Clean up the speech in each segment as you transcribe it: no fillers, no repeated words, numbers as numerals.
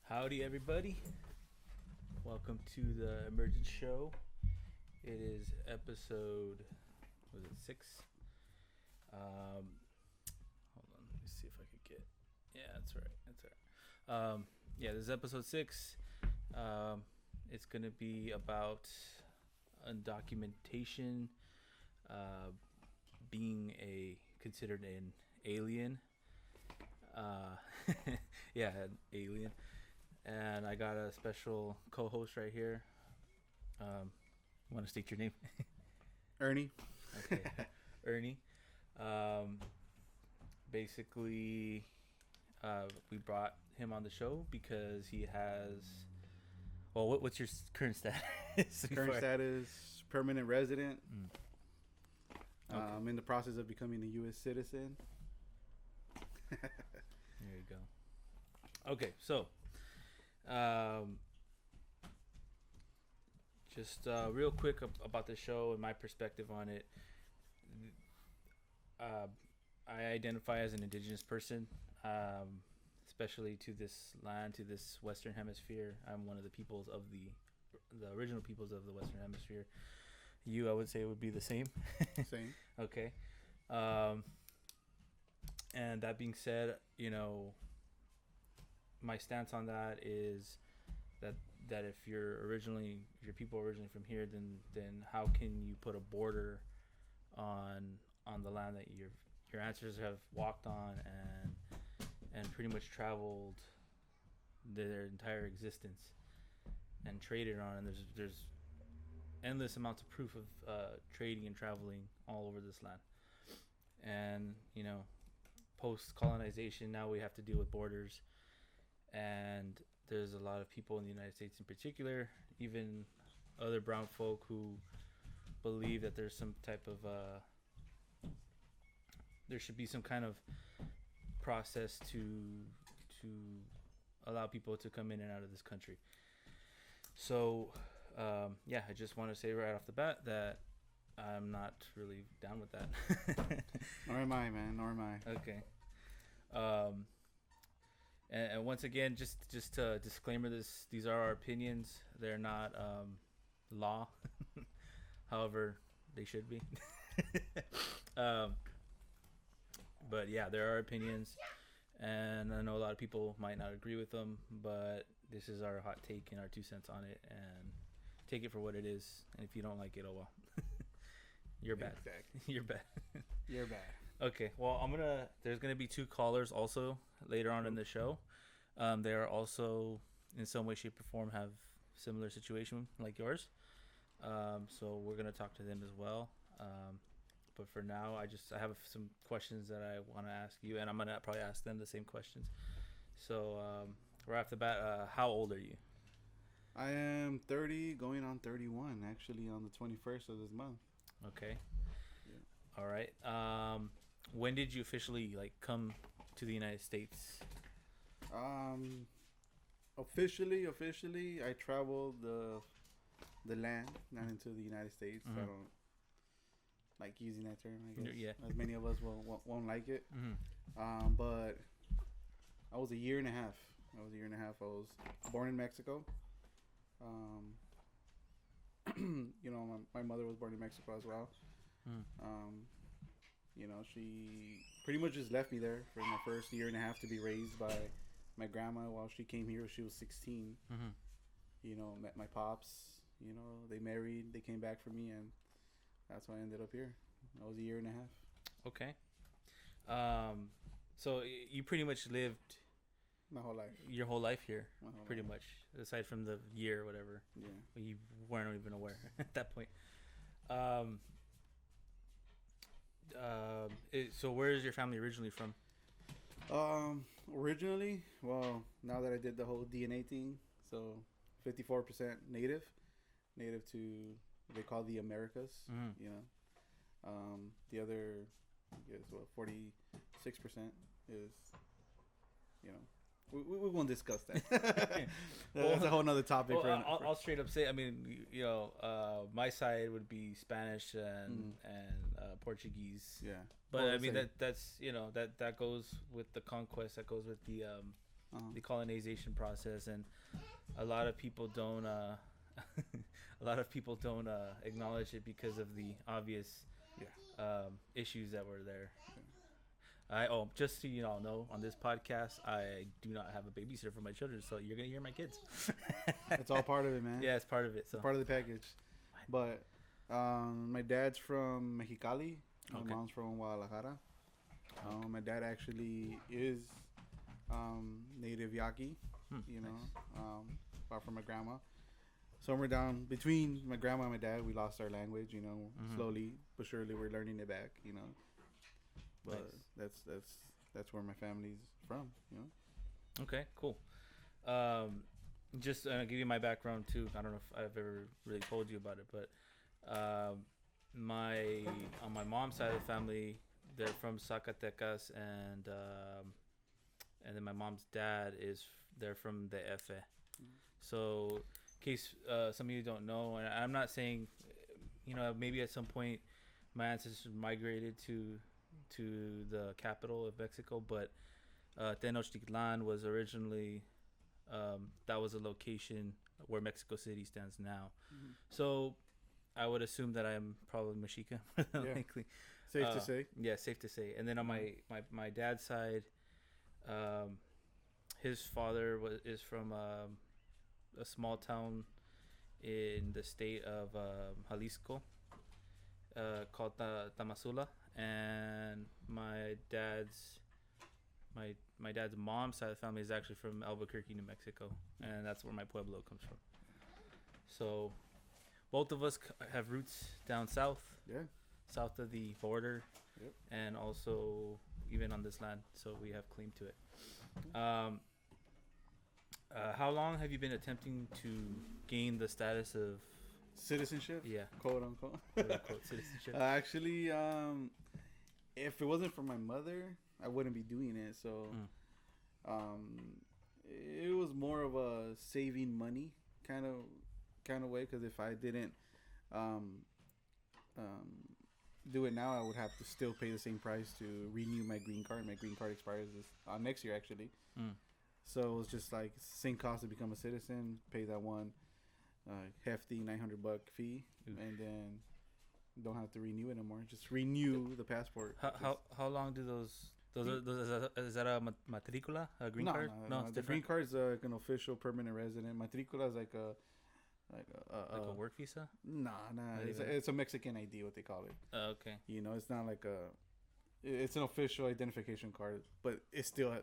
Howdy, everybody. Welcome to the Emergence show. It is episode, was it 6? Hold on, let me see if I could get. Yeah, that's right. Yeah, this is episode 6. It's gonna be about undocumentation, being considered an alien. Yeah, an alien. And I got a special co-host right here. Want to state your name? Ernie. Okay, Ernie. Basically, we brought him on the show because he has. Well, what's your current status? Current status: permanent resident. Okay. I'm in the process of becoming a U.S. citizen. There you go. Okay, so. Just real quick about the show and my perspective on it. I identify as an indigenous person, especially to this land, to this Western Hemisphere. I'm one of the peoples of the original peoples of the Western Hemisphere. You, I would say, would be the same. Same. Okay. And that being said, my stance on that is that if your people originally from here, then how can you put a border on the land that your ancestors have walked on and pretty much traveled their entire existence and traded on, and there's endless amounts of proof of trading and traveling all over this land. And post colonization, now we have to deal with borders. And there's a lot of people in the United States in particular, even other brown folk, who believe that there's some type of there should be some kind of process to allow people to come in and out of this country. So yeah, I just want to say right off the bat that I'm not really down with that. Nor am I, man. Nor am I. Okay. And once again, just to disclaimer, these are our opinions. They're not law. However, they should be. But yeah, there are opinions, and I know a lot of people might not agree with them, but this is our hot take and our 2 cents on it, and take it for what it is. And if you don't like it, oh well. You're bad. Exactly. You're bad. You're bad. Okay, well, there's gonna be 2 callers also later on in the show. They are also in some way, shape, or form have similar situation like yours. So we're gonna talk to them as well. But for now, I have some questions that I want to ask you, and I'm gonna probably ask them the same questions. So right off the bat, how old are you? I am 30, going on 31, actually, on the 21st of this month. Okay. Yeah. All right. When did you officially come to the United States? Officially, I traveled the land, not into the United States. Mm-hmm. I don't like using that term, I guess. Yeah. As many of us won't like it. Mm-hmm. But I was a year and a half. I was born in Mexico. My mother was born in Mexico as well. Mm. She pretty much just left me there for my first year and a half to be raised by my grandma while she came here. She was 16. Mm-hmm. Met my pops. They married. They came back for me, and that's why I ended up here. I was a year and a half. Okay. So you pretty much lived My whole life. your whole life here, Pretty much, aside from the year or whatever. Yeah. You weren't even aware at that point. So where is your family originally from? Originally, well, now that I did the whole DNA thing, so 54% native to what they call the Americas. Mm-hmm. The other, I guess, 46% is, we won't discuss that. That's a whole nother topic. Well, I'll straight up say, I mean, my side would be Spanish and Portuguese. Yeah. But I mean, that's that goes with the conquest. That goes with the the colonization process, and a lot of people don't acknowledge it because of the obvious issues that were there. Just so you all know, on this podcast, I do not have a babysitter for my children, so you're gonna hear my kids. It's all part of it, man. Yeah, it's part of it. So it's part of the package. But my dad's from Mexicali. My mom's from Guadalajara. My dad actually is native Yaqui. You know, apart from my grandma. Somewhere down between my grandma and my dad, we lost our language. You know, slowly but surely we're learning it back. You know. But that's where my family's from, you know. Okay, cool. Just give you my background too. I don't know if I've ever really told you about it, but on my mom's side of the family, they're from Zacatecas, and then my mom's dad they're from the Efe. So, in case some of you don't know, and I'm not saying, you know, maybe at some point my ancestors migrated to the capital of Mexico, but Tenochtitlan was originally that was a location where Mexico City stands now. So I would assume that I'm probably Mexica, likely. Safe to say. Yeah, safe to say. And then on my dad's side, his father is from a small town in the state of Jalisco called Tamazula. And my dad's mom's side of the family is actually from Albuquerque, New Mexico, and that's where my pueblo comes from. So both of us have roots down south, south of the border, and also even on this land, so we have claim to it. How long have you been attempting to gain the status of citizenship? Yeah, quote unquote. Citizenship. Actually, if it wasn't for my mother, I wouldn't be doing it. So, it was more of a saving money kind of way. Because if I didn't do it now, I would have to still pay the same price to renew my green card. My green card expires next year, actually. So it was just like same cost to become a citizen. Pay that one hefty $900 fee, and then don't have to renew it anymore. Just renew the passport. How long do those is that a matricula, a green card? No, the green card is like an official permanent resident. Matricula is like a work visa. Nah, it's a Mexican ID, what they call it. Okay. You know, it's not like it's an official identification card, but it still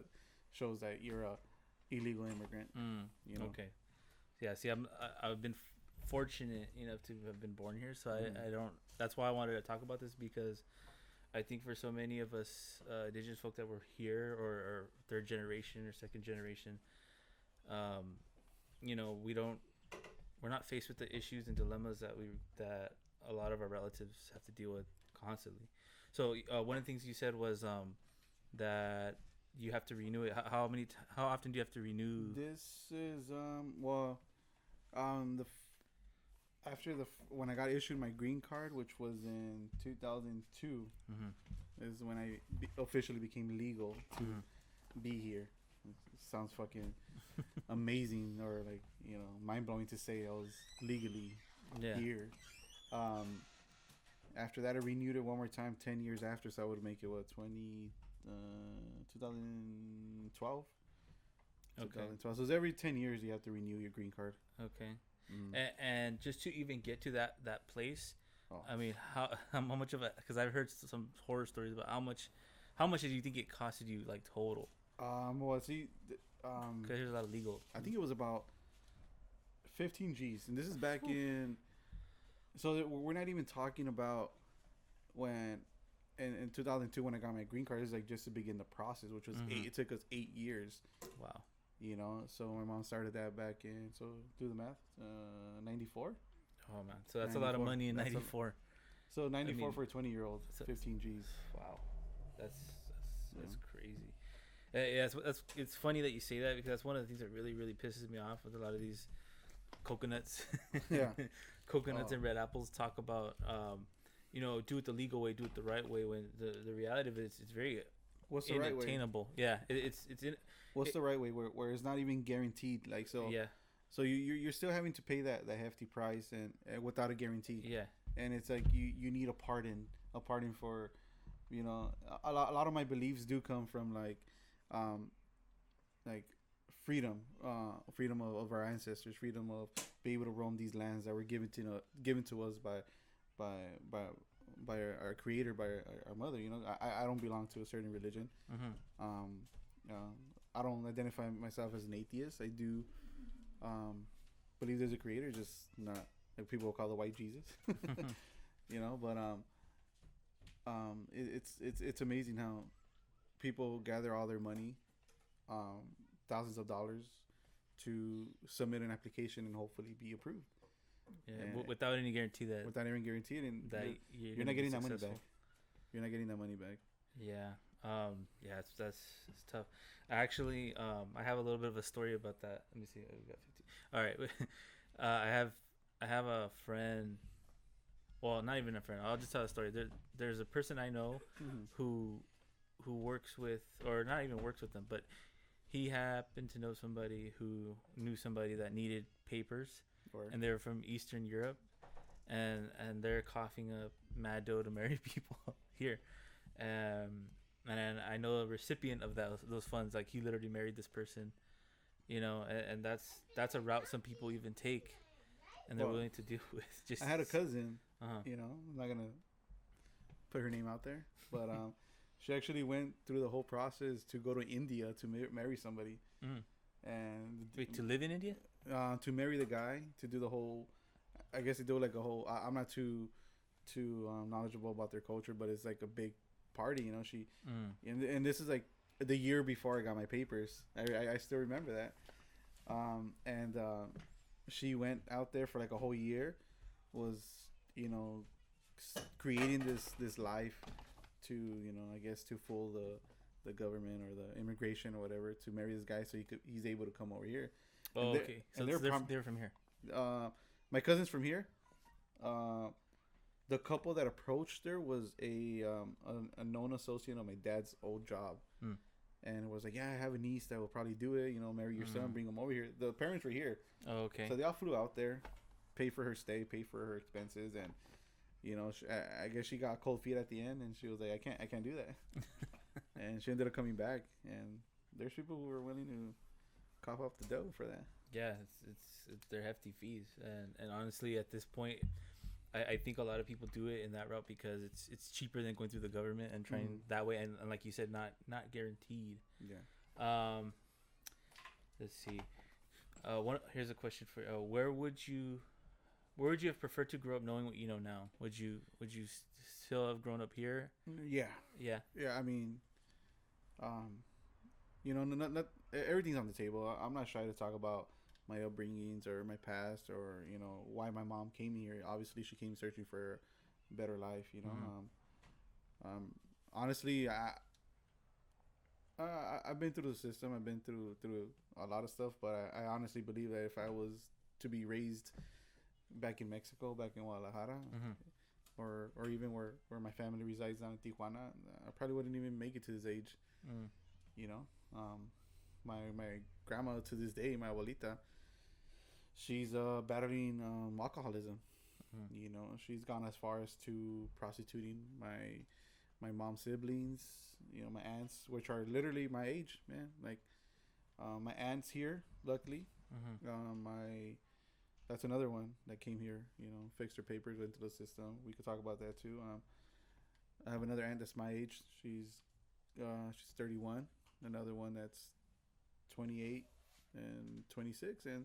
shows that you're a illegal immigrant. You know. Okay. Yeah. See, I've been fortunate enough to have been born here, so I don't. That's why I wanted to talk about this, because I think for so many of us indigenous folk that were here, or third generation or second generation, you know, we're not faced with the issues and dilemmas that a lot of our relatives have to deal with constantly. So one of the things you said was that you have to renew it. How often do you have to renew? This is when I got issued my green card, which was in 2002, is when I officially became legal to be here. It sounds fucking amazing, or like, you know, mind blowing to say I was legally here. After that, I renewed it one more time 10 years after, so I would make it 2012. Okay. 2012. So it's every 10 years you have to renew your green card. Okay. And just to even get to that place, I mean, how much of it? Because I've heard some horror stories about how much did you think it costed you, like, total? Well, see, because there's a lot of legal. I think it was about 15 G's, and this is back in. So we're not even talking about when, in 2002 when I got my green card. This is like just to begin the process, which was it took us 8 years. Wow. You know, so my mom started that back in, so do the math, 94. Oh man, so that's 94. A lot of money in 94. So 94 for a 20-year-old, 15 G's. Wow, that's crazy. Yeah, it's funny that you say that, because that's one of the things that really, really pisses me off with a lot of these coconuts. Yeah, coconuts and red apples talk about, you know, do it the legal way, do it the right way. When the reality of it is, it's very What's the right way? inattainable. Yeah, it's in. What's the right way where it's not even guaranteed? Like so. Yeah. So you're still having to pay that hefty price and without a guarantee. Yeah. And it's like you need a pardon for, you know, a lot of my beliefs do come from like freedom, freedom of our ancestors, freedom of be able to roam these lands that were given to us by our creator, by our mother. You know, I don't belong to a certain religion. I don't identify myself as an atheist. I do believe there's a creator, just not like people will call the white Jesus. You know, but it's amazing how people gather all their money, thousands of dollars, to submit an application and hopefully be approved. Yeah, without any guarantee that and that you're not getting that money back. You're not getting that money back. Yeah. Yeah, it's tough. Actually, I have a little bit of a story about that. Let me see. We got 15. All right. I have a friend. Well, not even a friend. I'll just tell a story. There's a person I know who works with, or not even works with them, but he happened to know somebody who knew somebody that needed papers, and they were from Eastern Europe, and they're coughing up mad dough to marry people here. And I know a recipient of those funds. Like, he literally married this person, you know, and that's a route some people even take, and they're willing to deal with. Just I had a cousin, you know, I'm not gonna put her name out there, but she actually went through the whole process to go to India to marry somebody, and wait, to live in India, to marry the guy, to do the whole. I guess they do like a whole. I'm not too knowledgeable about their culture, but it's like a big party, you know. She and this is like the year before I got my papers. I still remember that. And she went out there for like a whole year, was, you know, creating this life to, you know, I guess to fool the government or the immigration or whatever, to marry this guy so he's able to come over here. Oh, okay. So they're from here. My cousin's from here. The couple that approached her was a known associate of my dad's old job, and it was like, yeah, I have a niece that will probably do it. You know, marry your son, bring him over here. The parents were here. Oh, okay. So they all flew out there, paid for her stay, paid for her expenses, and, you know, I guess she got cold feet at the end, and she was like, I can't do that. And she ended up coming back, and there's people who were willing to cough up the dough for that. Yeah, it's their hefty fees, and honestly, at this point, I think a lot of people do it in that route because it's cheaper than going through the government and trying that way, and like you said, not guaranteed. Yeah. Let's see. Here's a question for you. Where would you have preferred to grow up, knowing what you know now? Would you still have grown up here? Yeah. Yeah. Yeah. I mean, you know, not everything's on the table. I'm not shy to talk about my upbringings or my past, or, you know, why my mom came here. Obviously, she came searching for a better life, you know. Honestly, I've been through the system. I've been through a lot of stuff, but I honestly believe that if I was to be raised back in Mexico, back in Guadalajara, or even where my family resides down in Tijuana, I probably wouldn't even make it to this age. You know, my grandma to this day, my abuelita, she's battling alcoholism. You know, she's gone as far as to prostituting my mom's siblings, you know, my aunts, which are literally my age, man. Like, my aunt's here, luckily. That's another one that came here, you know, fixed her papers, went to the system. We could talk about that too. I have another aunt that's my age. She's 31. Another one that's 28 and 26, and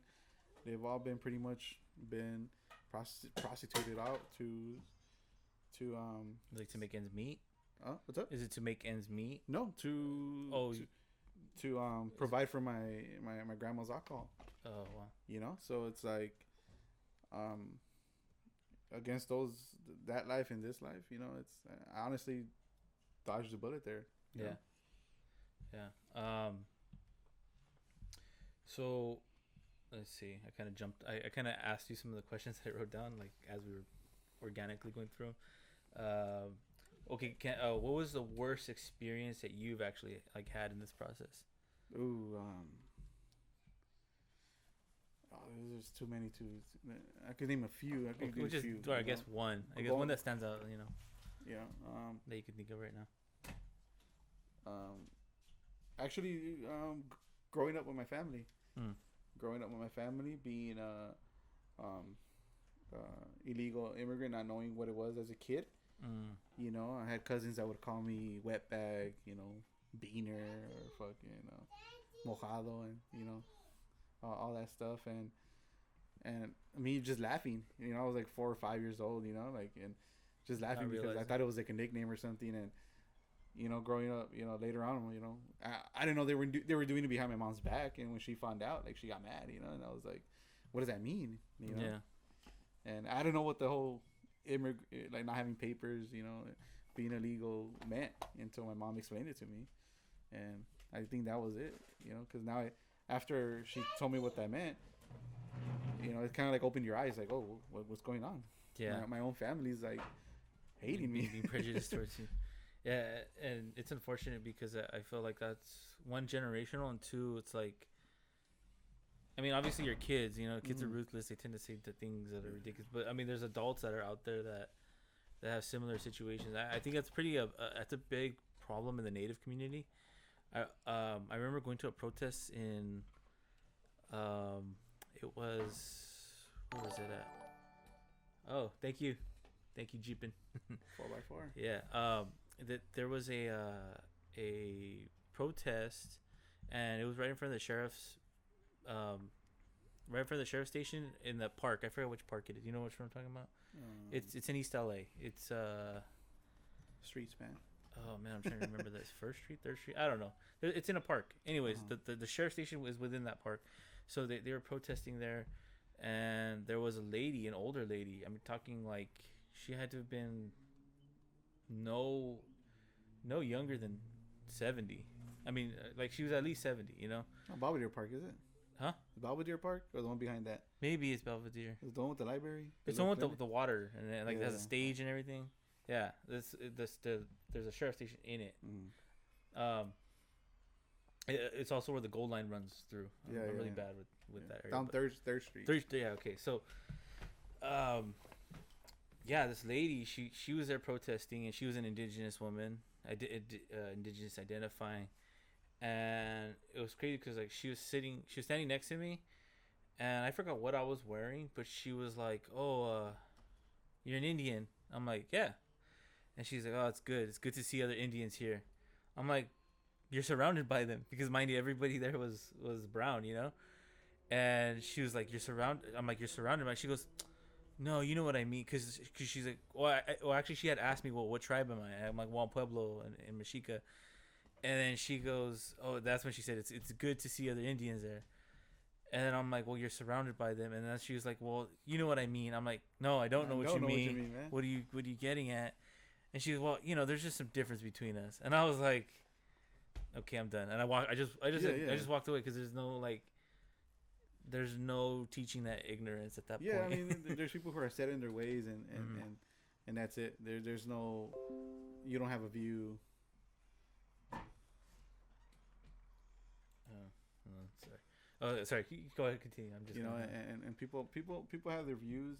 they've all been pretty much been prostituted out to like to make ends meet. What's up? Is it to make ends meet? No, to provide for my grandma's alcohol. Oh, wow. You know, so it's like against that life and this life, you know, it's I honestly dodged the bullet there. Yeah. Know? Yeah. So let's see. I kind of jumped. I kind of asked you some of the questions that I wrote down, like as we were organically going through. Okay, what was the worst experience that you've actually like had in this process? Ooh, there's too many to. I could name a few. I could name a few. Or I guess one. I guess one that stands out. You know. Yeah. That you can think of right now. Actually, growing up with my family. Mm. Growing up with my family, being illegal immigrant, not knowing what it was as a kid. Mm. You know, I had cousins that would call me wetbag, you know, beaner or fucking mojado, and you know, all that stuff, and me just laughing. You know, I was like 4 or 5 years old. You know, like and just laughing because I thought it was like a nickname or something. And you know, growing up, you know, later on, you know, I didn't know they were doing it behind my mom's back. And when she found out, like she got mad. You know, and I was like, what does that mean? You know? Yeah. And I don't know what the whole like not having papers, you know, being illegal meant until my mom explained it to me. And I think that was it, you know, because now after she told me what that meant, you know, it kind of like opened your eyes, like, oh, what's going on? Yeah. My own family's like hating me, being prejudiced towards you. Yeah, and it's unfortunate because I feel like that's one generational, and two, it's like, I mean, obviously you're kids, you know, kids are ruthless. They tend to say the things that are ridiculous. But I mean, there's adults that are out there that have similar situations. I think that's that's a big problem in the Native community. I remember going to a protest in, it was, where was it at? Oh, thank you, Jeepin. 4x4. Yeah. That there was a protest, and it was right in front of the sheriff's. Right in front of the sheriff's station in the park. I forget which park it is. You know which one I'm talking about? It's in East LA. It's streets, man. Oh man, I'm trying to remember this. First Street, Third Street. I don't know. It's in a park. Anyways, the sheriff's station was within that park, so they were protesting there, and there was a lady, an older lady. I mean, talking like she had to have been no younger than 70. I mean, like she was at least 70. You know. Oh, Belvedere Park, is it? Huh? Belvedere Park or the one behind that? Maybe it's Belvedere. Is the one with the library? It's the one with the water and then, like it has a stage and everything. Yeah, there's a sheriff station in it. It's also where the Gold Line runs through. I'm really bad with that area. Down Third Street. Yeah, okay. So, yeah, this lady, she was there protesting, and she was an indigenous woman, indigenous identifying. And it was crazy because like she was standing next to me, and I forgot what I was wearing, but she was like, "Oh, you're an Indian." I'm like, "Yeah," and she's like, "Oh, it's good to see other Indians here." I'm like, "You're surrounded by them," because mind you, everybody there was brown, you know. And she was like, "You're surrounded." I'm like, "You're surrounded by." She goes, "No, you know what I mean," because she's like, "Well, actually, she had asked me, well, what tribe am I?" I'm like, "Well, I'm Pueblo in Mexica." And then she goes, "Oh, that's when she said it's good to see other Indians there." And then I'm like, "Well, you're surrounded by them." And then she was like, "Well, you know what I mean." I'm like, "No, I don't know what you mean. What are you getting at?" And she goes, "Well, you know, there's just some difference between us." And I was like, "Okay, I'm done." And I just walked away because there's no teaching that ignorance at that point. Yeah, I mean, there's people who are set in their ways, and that's it. There's no, you don't have a view. Sorry. Go ahead, continue. I'm just, you know, and people have their views,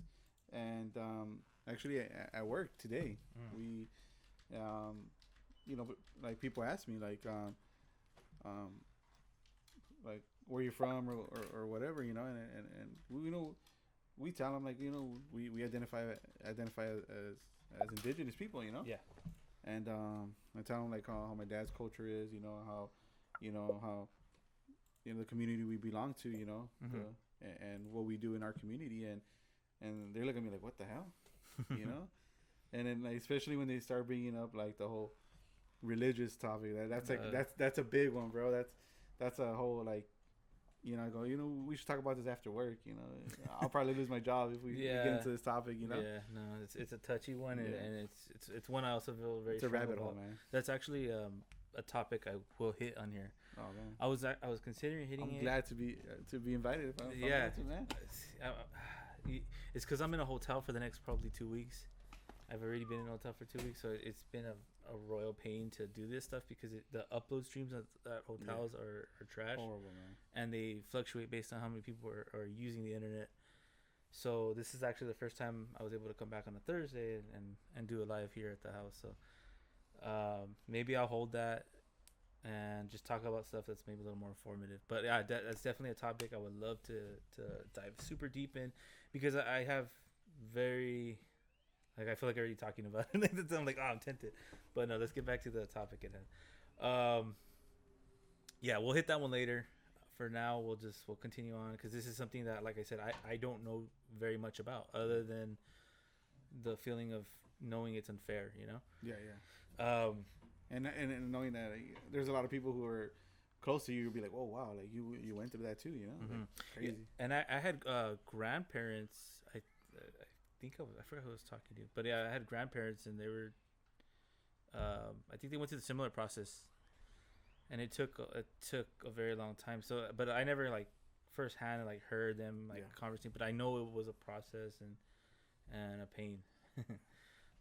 and actually at work today, we, you know, like people ask me like where you're from or whatever, you know, and we, you know, we tell them like, you know, we identify as indigenous people, you know. Yeah. And I tell them like how my dad's culture is, you know, how the community we belong to, you know, and what we do in our community, and they look at me like, what the hell, you know. And then like, especially when they start bringing up like the whole religious topic, that's a big one, bro. That's a whole like, you know, I go, you know, we should talk about this after work, you know. I'll probably lose my job if we get into this topic, you know. Yeah, no, it's a touchy one, and it's one I also feel very. It's a rabbit hole, man. That's actually a topic I will hit on here. Oh man, I was considering hitting it. I'm glad to be invited. Yeah, man. It's because I'm in a hotel for the next probably 2 weeks. I've already been in a hotel for 2 weeks, so it's been a royal pain to do this stuff because the upload streams at hotels are trash. Horrible, man. And they fluctuate based on how many people are using the internet. So this is actually the first time I was able to come back on a Thursday and do a live here at the house. So maybe I'll hold that and just talk about stuff that's maybe a little more informative. But yeah, that's definitely a topic I would love to dive super deep in, because I have very, like, I feel like I'm already talking about it. I'm like, oh, I'm tempted. But no, let's get back to the topic at hand. Yeah, we'll hit that one later. For now, we'll continue on, because this is something that, like I said, I don't know very much about, other than the feeling of knowing it's unfair, you know? Yeah. And knowing that there's a lot of people who are close to you, you'll be like, oh wow, like you went through that too, you know? Mm-hmm. Like, crazy. Yeah. And I had grandparents. I think I forgot who I was talking to, but yeah, I had grandparents, and they were. I think they went through a similar process, and it took a very long time. So, but I never like firsthand like heard them like conversing, but I know it was a process and a pain.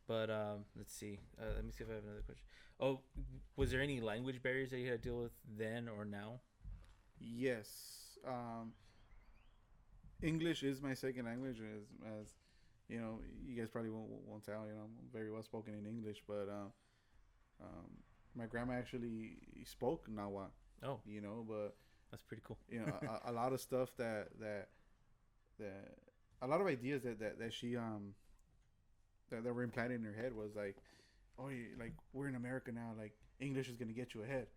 But let's see. Let me see if I have another question. Oh, was there any language barriers that you had to deal with then or now? Yes. English is my second language, as you know. You guys probably won't tell. You know, I'm very well spoken in English, but my grandma actually spoke Nahuatl. Oh, you know, but that's pretty cool. You know, a lot of stuff that a lot of ideas that she that were implanted in her head was like, oh, like we're in America now, like English is gonna get you ahead.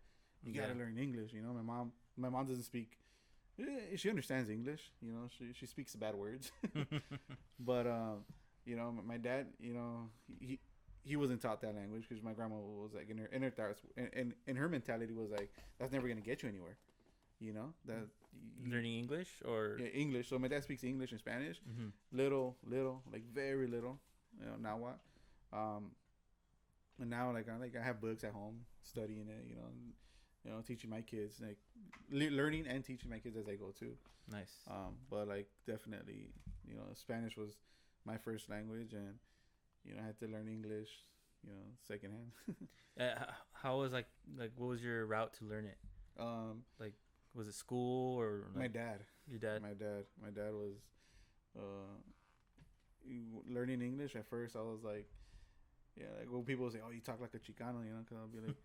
You gotta learn English. You know, my mom doesn't speak. She understands English. You know, she speaks bad words. But you know, my dad, you know, he wasn't taught that language, because my grandma was like in her thoughts, and her mentality was like, that's never gonna get you anywhere. You know, that learning English or English. So my dad speaks English and Spanish, little, like very little. You know, now what? And now like I have books at home, studying it. You know, teaching my kids, like learning and teaching my kids as I go too. Nice. But like definitely, you know, Spanish was my first language, and you know, I had to learn English, you know, secondhand. How was like what was your route to learn it? Like, was it school or like my dad? Your dad? My dad was learning English. At first, I was like, yeah, like when people say, "Oh, you talk like a Chicano," you know, because I'll be like,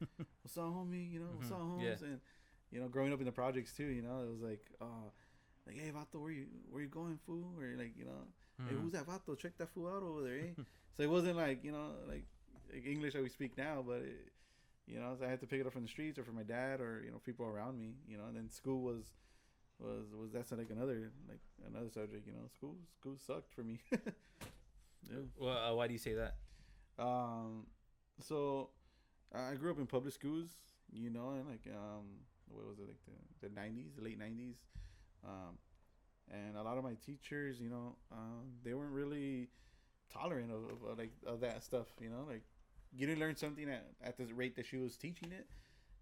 "What's up, homie?" You know, "What's up, homes?" Yeah. And you know, growing up in the projects too, you know, it was like, like, "Hey, vato, where you going, fool?" Or like, you know, "Hey, who's that vato? Check that fool out over there." Eh? So it wasn't like, you know, like English that we speak now, but you know, so I had to pick it up from the streets or from my dad or, you know, people around me, you know. And then school was that's like another subject, you know. School sucked for me. Yeah. Well, why do you say that? So I grew up in public schools, you know, and like what was it, like the 90s, the late 90s, and a lot of my teachers, you know, they weren't really tolerant of that stuff, you know. Like, you didn't learn something at the rate that she was teaching it,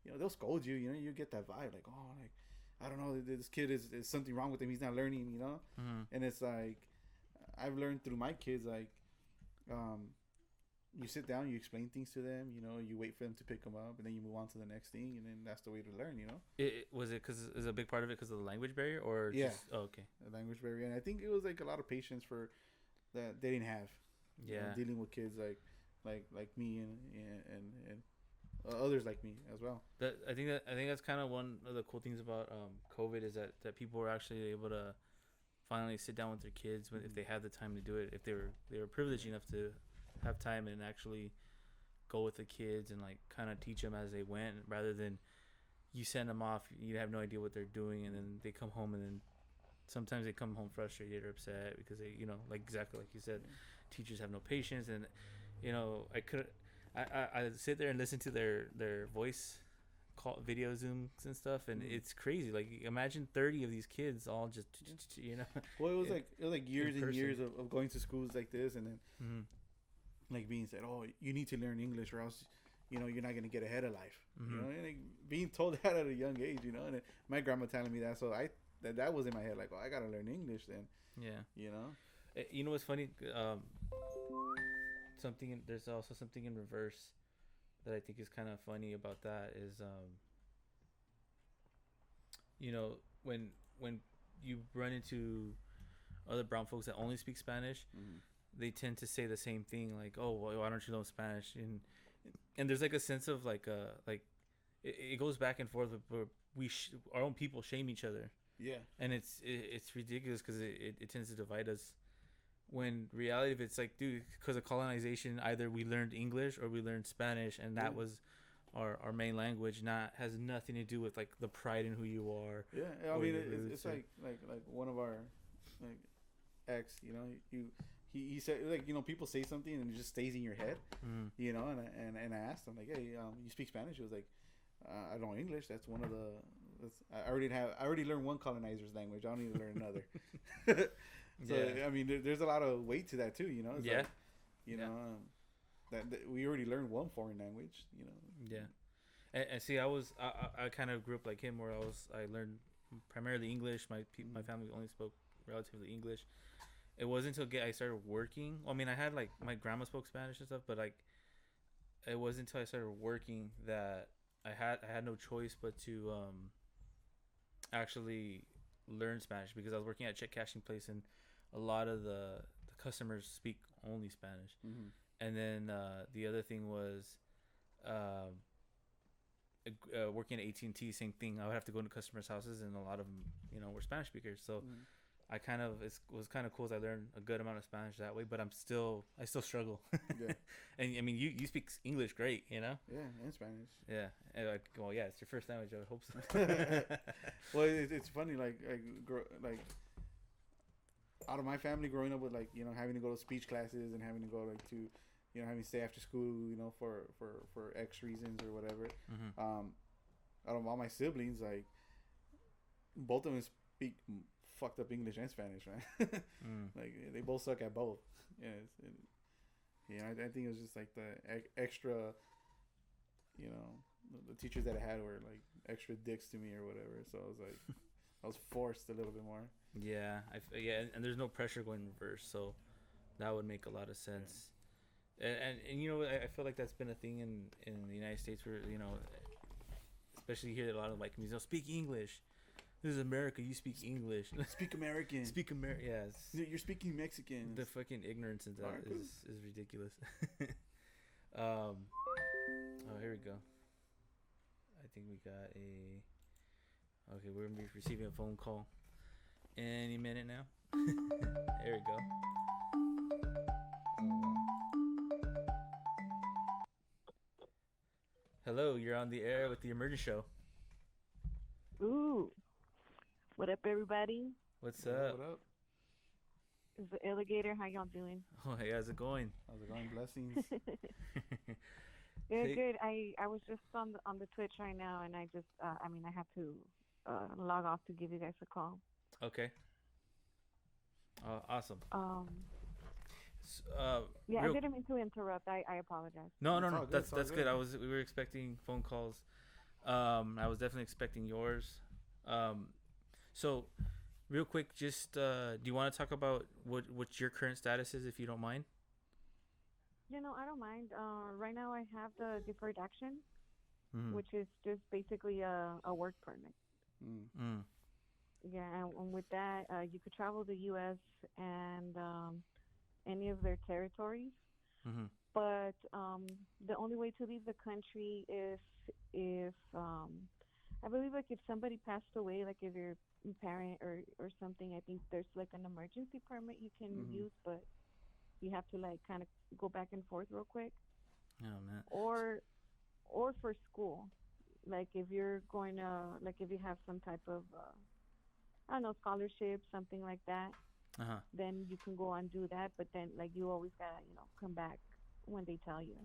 you know, they'll scold you, you know. You get that vibe like, oh, like, I don't know, this kid is something wrong with him, he's not learning, you know. And it's like, I've learned through my kids, like, you sit down, you explain things to them, you know, you wait for them to pick them up, and then you move on to the next thing, and then that's the way to learn, you know. Was it because is a big part of it because of the language barrier, or just, okay, the language barrier, and I think it was like a lot of patience for that they didn't have, you know, dealing with kids like me and others like me as well. I think that's kind of one of the cool things about COVID is that people were actually able to finally sit down with their kids if they had the time to do it, if they were privileged enough to have time and actually go with the kids and like kind of teach them as they went, rather than you send them off, you have no idea what they're doing, and then they come home, and then sometimes they come home frustrated or upset because they, you know, like exactly like you said, teachers have no patience. And you know, I sit there and listen to their voice call video Zooms and stuff, and it's crazy. Like, imagine 30 of these kids all just, you know. Well, it was like years and years of going to schools like this, and then like being said, oh, you need to learn English or else, you know, you're not gonna get ahead of life. You know, and like being told that at a young age, you know. And my grandma telling me that, so that was in my head, like, oh, I gotta learn English then. Yeah. You know. You know what's funny? there's also something in reverse that I think is kind of funny about that is you know, when you run into other brown folks that only speak Spanish, they tend to say the same thing, like, "Oh, well, why don't you know Spanish?" And there's like a sense of like it goes back and forth, but our own people shame each other. Yeah. And it's ridiculous because it tends to divide us. When reality, if it's like, dude, because of colonization, either we learned English or we learned Spanish, and that was our main language. Has nothing to do with like the pride in who you are. Yeah, I mean, it's like one of our like ex, you know, he said, like, you know, people say something and it just stays in your head, you know, and I asked him, like, hey, you speak Spanish? He was like, I know English. That's one of the. I already learned one colonizer's language. I don't need to learn another. So yeah. I mean, there's a lot of weight to that too, you know. It's like, you know, that we already learned one foreign language, you know. Yeah, and see, I kind of grew up like him, where I learned primarily English. My family only spoke relatively English. It wasn't until I started working. I mean, I had like my grandma spoke Spanish and stuff, but like it wasn't until I started working that I had no choice but to actually learn Spanish, because I was working at a check cashing place and a lot of the customers speak only Spanish. And then the other thing was working at AT&T, same thing. I would have to go into customers' houses, and a lot of them, you know, were Spanish speakers. So I kind of, it was kind of cool as I learned a good amount of Spanish that way, but I still struggle. Yeah. And I mean, you speak English great, you know? Yeah, and Spanish. Yeah. And like, well, yeah, it's your first language. I would hope so. Well, it's funny, like out of my family growing up with, like, you know, having to go to speech classes and having to go like to, you know, having to stay after school, you know, for X reasons or whatever. Out of all my siblings, like, both of them speak fucked up English and Spanish, man. Like, they both suck at both. Yeah, I think it was just like the extra, you know, the teachers that I had were like extra dicks to me or whatever. So I was like, I was forced a little bit more. Yeah, and there's no pressure going reverse, so that would make a lot of sense. Yeah. And you know, I feel like that's been a thing in the United States, where, you know, especially here, a lot of white communities don't speak English. This is America. You speak English. Speak American. Speak American. Yeah, you're speaking Mexican. The fucking ignorance in that is ridiculous. Oh, here we go. I think we got a. Okay, we're gonna be receiving a phone call any minute now. There we go. Hello, you're on the air with the Emergence show. Ooh. What up, everybody? What's up? What up? It's the alligator. How y'all doing? Oh, hey, how's it going? How's it going? Blessings. Good. I was just on the Twitch right now, and I just I have to log off to give you guys a call. Okay. Awesome. Yeah, I didn't mean to interrupt. I apologize. No. That's good. We were expecting phone calls. I was definitely expecting yours. So, real quick, just do you want to talk about what your current status is, if you don't mind? You know, I don't mind. Right now, I have the deferred action, which is just basically a work permit. Yeah, and with that, you could travel the U.S. and any of their territories. But the only way to leave the country is if I believe, like, if somebody passed away, like if your parent or something, I think there's like an emergency permit you can use, but you have to like kind of go back and forth real quick. Oh man. Or for school, like if you're going to, like if you have some type of I don't know, scholarship, something like that, then you can go and do that. But then, like, you always gotta, you know, come back when they tell you.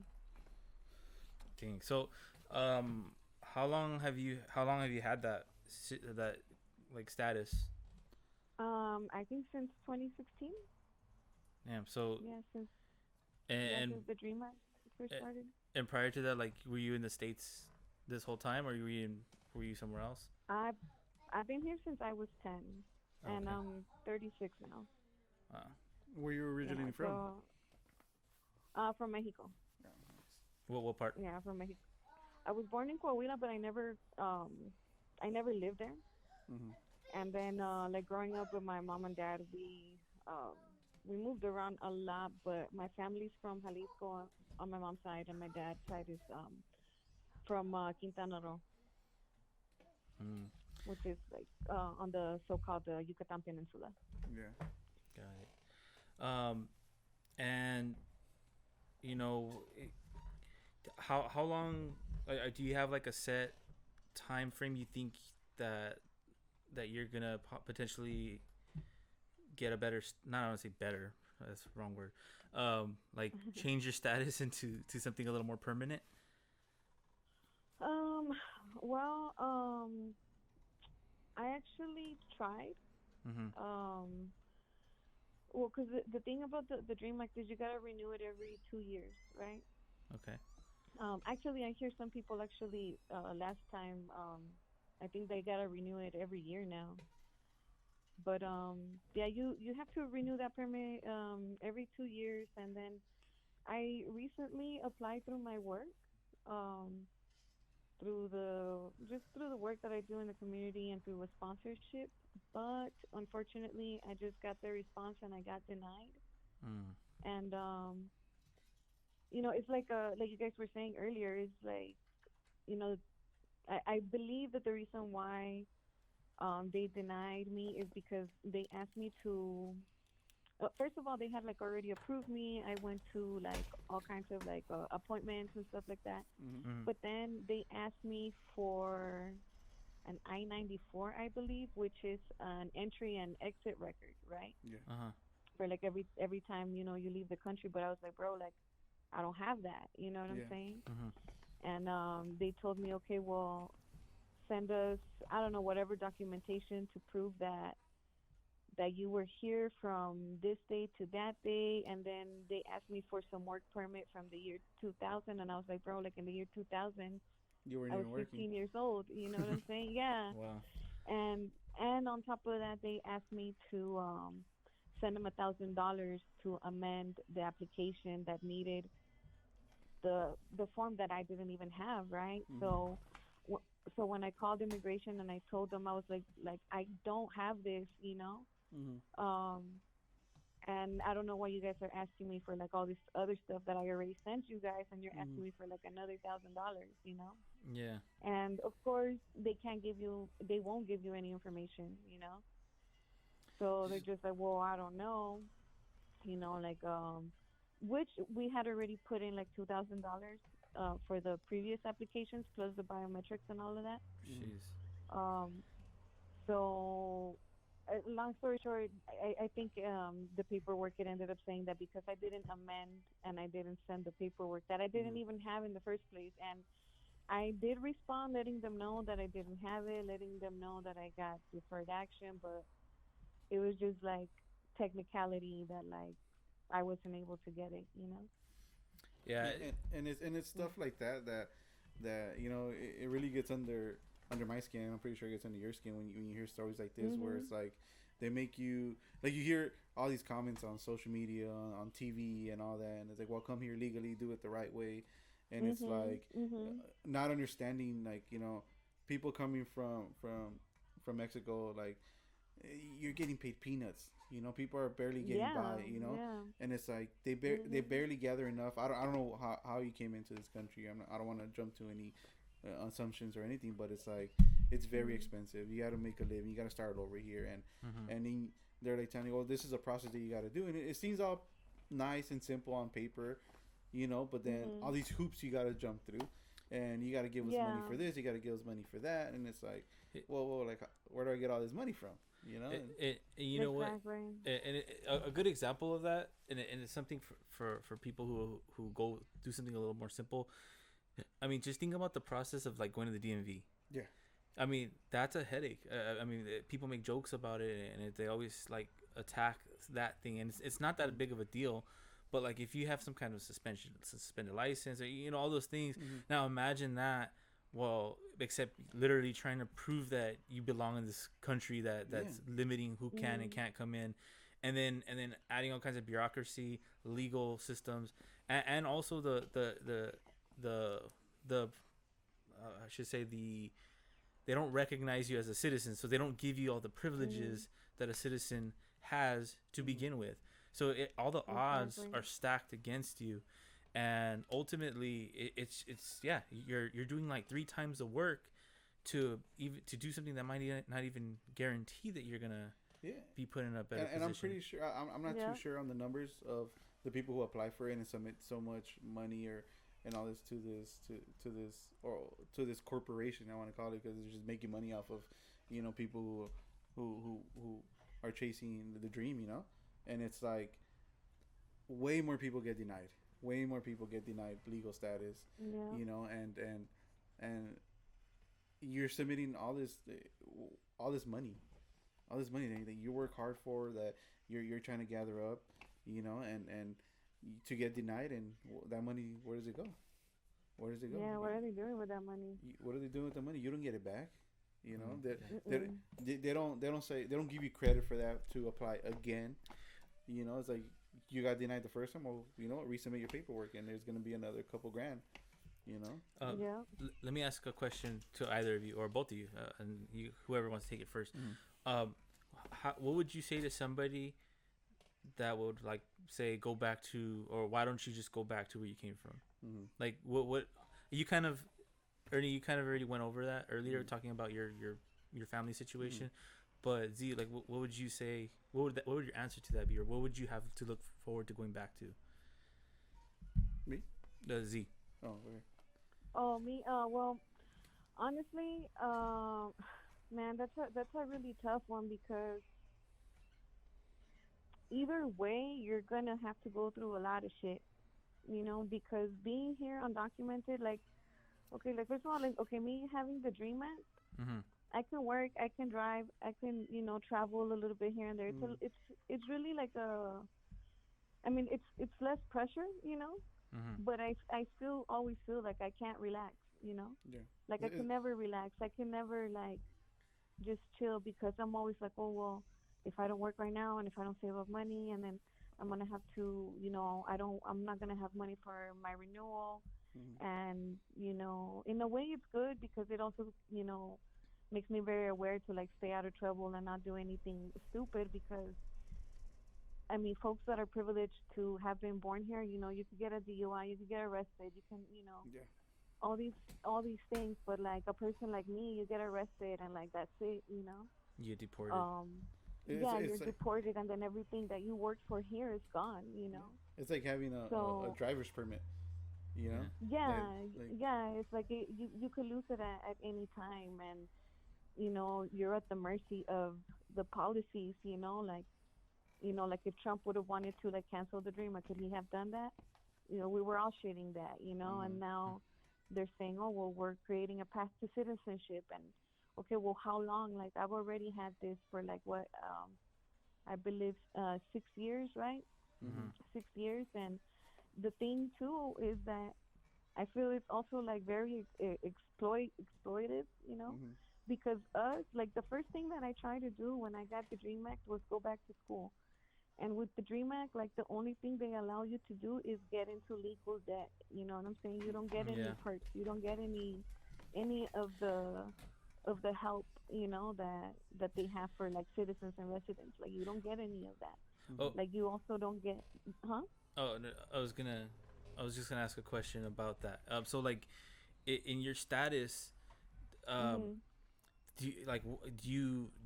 Dang. So, how long have you had that like status? I think since 2016. Damn. So. Yeah, since since the Dream Act first started. And prior to that, like, were you in the States this whole time, or were you somewhere else? I've been here since I was 10, and I'm 36 now. Wow. Where you originally from? From Mexico. Yeah, nice. What part? Yeah, from Mexico. I was born in Coahuila, but I never lived there. Mhm. And then, like growing up with my mom and dad, we moved around a lot. But my family's from Jalisco on my mom's side, and my dad's side is from Quintana Roo, Mm, which is like on the so-called Yucatan Peninsula. Yeah. got it. And you know, how long do you have like a set time frame you think that you're gonna potentially get a better not I want to say better, that's the wrong word, like change your status into something a little more permanent? Um, well, I actually tried. Mm-hmm. Well, because the thing about the dream like this, you gotta renew it every 2 years, right? Okay. Actually, I hear some people actually last time, I think they gotta renew it every year now. But yeah, you have to renew that permit every 2 years, and then I recently applied through my work, um, through the work that I do in the community and through a sponsorship. But unfortunately, I just got the response and I got denied. Mm. And it's like you guys were saying earlier, is like, you know, I believe that the reason why they denied me is because they asked me to. First of all, they had like already approved me. I went to like all kinds of like appointments and stuff like that. Mhm. Mm. But then they asked me for an I-94, I believe, which is an entry and exit record, right? Yeah. Uh-huh. For like every time you leave the country. But I was like, bro, like I don't have that. You know what I'm Yeah. saying? Mm-hmm. And they told me, okay, well, send us, I don't know, whatever documentation to prove that you were here from this day to that day. And then they asked me for some work permit from the year 2000, and I was like, bro, like in the year 2000 You weren't I was even working. 15 years old. You know what I'm saying? Yeah. Wow. and and on top of that, they asked me to send them $1,000 to amend the application that needed the form that I didn't even have, right? Mhm. So when I called immigration and I told them, I was like I don't have this, Mhm. um and I don't know why you guys are asking me for like all this other stuff that I already sent you guys, and you're Mhm. asking me for like another $1,000. Yeah. And of course, they won't give you any information. So they're just like, well, I don't know, like which we had already put in like $2,000 for the previous applications plus the biometrics and all of that. Mhm. Jeez. Um, so long story short, I think the paperwork, it ended up saying that because I didn't amend and I didn't send the paperwork that I didn't Mhm. even have in the first place. And I did respond, letting them know that I didn't have it, letting them know that I got deferred action, but it was just like technicality that like I wasn't able to get it. Yeah. And it's Mm. stuff like that it really gets under my skin. I'm pretty sure it gets under your skin when you hear stories like this, where Mhm. it's like they make you, like, you hear all these comments on social media, on TV and all that, and it's like, well, come here legally, do it the right way. And it's Mhm. like Mhm. not understanding, like, people coming from Mexico, like, you're getting paid peanuts. People are barely getting Yeah. by. Yeah. And it's like they Mhm. barely gather enough. I don't know how you came into this country. I don't want to jump to any assumptions or anything, but it's like it's very Mhm. expensive. You got to make a living. You got to start over here, and Mm-hmm. and then they're like telling you, well, this is a process that you got to do, and it seems all nice and simple on paper, but then all Mhm. these hoops you got to jump through. And you got to give us money Yeah. for this. You got to give us money for that. And it's like, well, like, where do I get all this money from? You know what? Exactly. A good example of that, and it's something for people who go do something a little more simple. I mean, just think about the process of like going to the DMV. Yeah. I mean, that's a headache. I mean, people make jokes about it, and they always like attack that thing, and it's not that big of a deal. But like, if you have some kind of suspended license, or all those things, Mm-hmm. now imagine that. Well, except literally trying to prove that you belong in this country that's limiting who can and Mhm. can't come in, and then adding all kinds of bureaucracy, legal systems, and also the I should say they don't recognize you as a citizen, so they don't give you all the privileges that a citizen has to begin with. So all the odds are stacked against you, and ultimately it's yeah, you're doing like 3 times the work to do something that might not even guarantee that you're gonna be put in a better position. And I'm pretty sure I'm not too sure on the numbers of the people who apply for it and submit so much money and all this to this corporation, I want to call it, because they're just making money off of people who are chasing the dream, and it's like way more people get denied legal status, and you're submitting all this money that you work hard for, that you're trying to gather up, and to get denied, and that money, where does it go? Yeah, what are they doing with that money? What are they doing with the money? You don't get it back. They don't give you credit for that to apply again. It's like you got denied the first time. Well, resubmit your paperwork, and there's gonna be another couple grand. Let me ask a question to either of you or both of you, and whoever wants to take it first. What would you say to somebody that would like say go back to, or why don't you just go back to where you came from? Like what you kind of, Ernie, you kind of already went over that earlier, talking about your family situation. But Z, like what would you say? What would your answer to that be, or what would you have to look forward to going back to? Me? Z. Oh, okay. Oh, me. Well, honestly, man, that's a really tough one, because either way, you're gonna have to go through a lot of shit, because being here undocumented, like, okay, like, first of all, like, okay, me having the Dream Act, I can work, I can drive, I can, travel a little bit here and there. It's really like I mean, it's less pressure, but I still always feel like I can't relax, Yeah. like I can never relax. I can never like just chill, because I'm always like, oh well, if I don't work right now, and if I don't save up money, and then I'm gonna have to, I'm not gonna have money for my renewal, and in a way it's good, because it also makes me very aware to like stay out of trouble and not do anything stupid, because I mean, folks that are privileged to have been born here, you could get a DUI, you could get arrested, you can, all these things, but like a person like me, you get arrested and like that's it, You're deported. You're deported, and then everything that you worked for here is gone, It's like having a driver's permit, Yeah, it's like you could lose it at any time, and you're at the mercy of the policies, like if Trump would have wanted to like cancel the dream, could he have done that? We were all shitting that, and now they're saying, oh well, we're creating a path to citizenship, and okay, well, how long? Like, I've already had this for like what, I believe 6 years, right? 6 years, and the thing too is that I feel it's also like very exploitive, because us, like, the first thing that I tried to do when I got the Dream Act was go back to school. And with the Dream Act, like, the only thing they allow you to do is get into legal debt. You know what I'm saying? You don't get any perks. You don't get any of the help, that they have for like citizens and residents. Like, you don't get any of that. Like, you also don't get, huh? Oh, no, I was just gonna ask a question about that. So like, in your status, do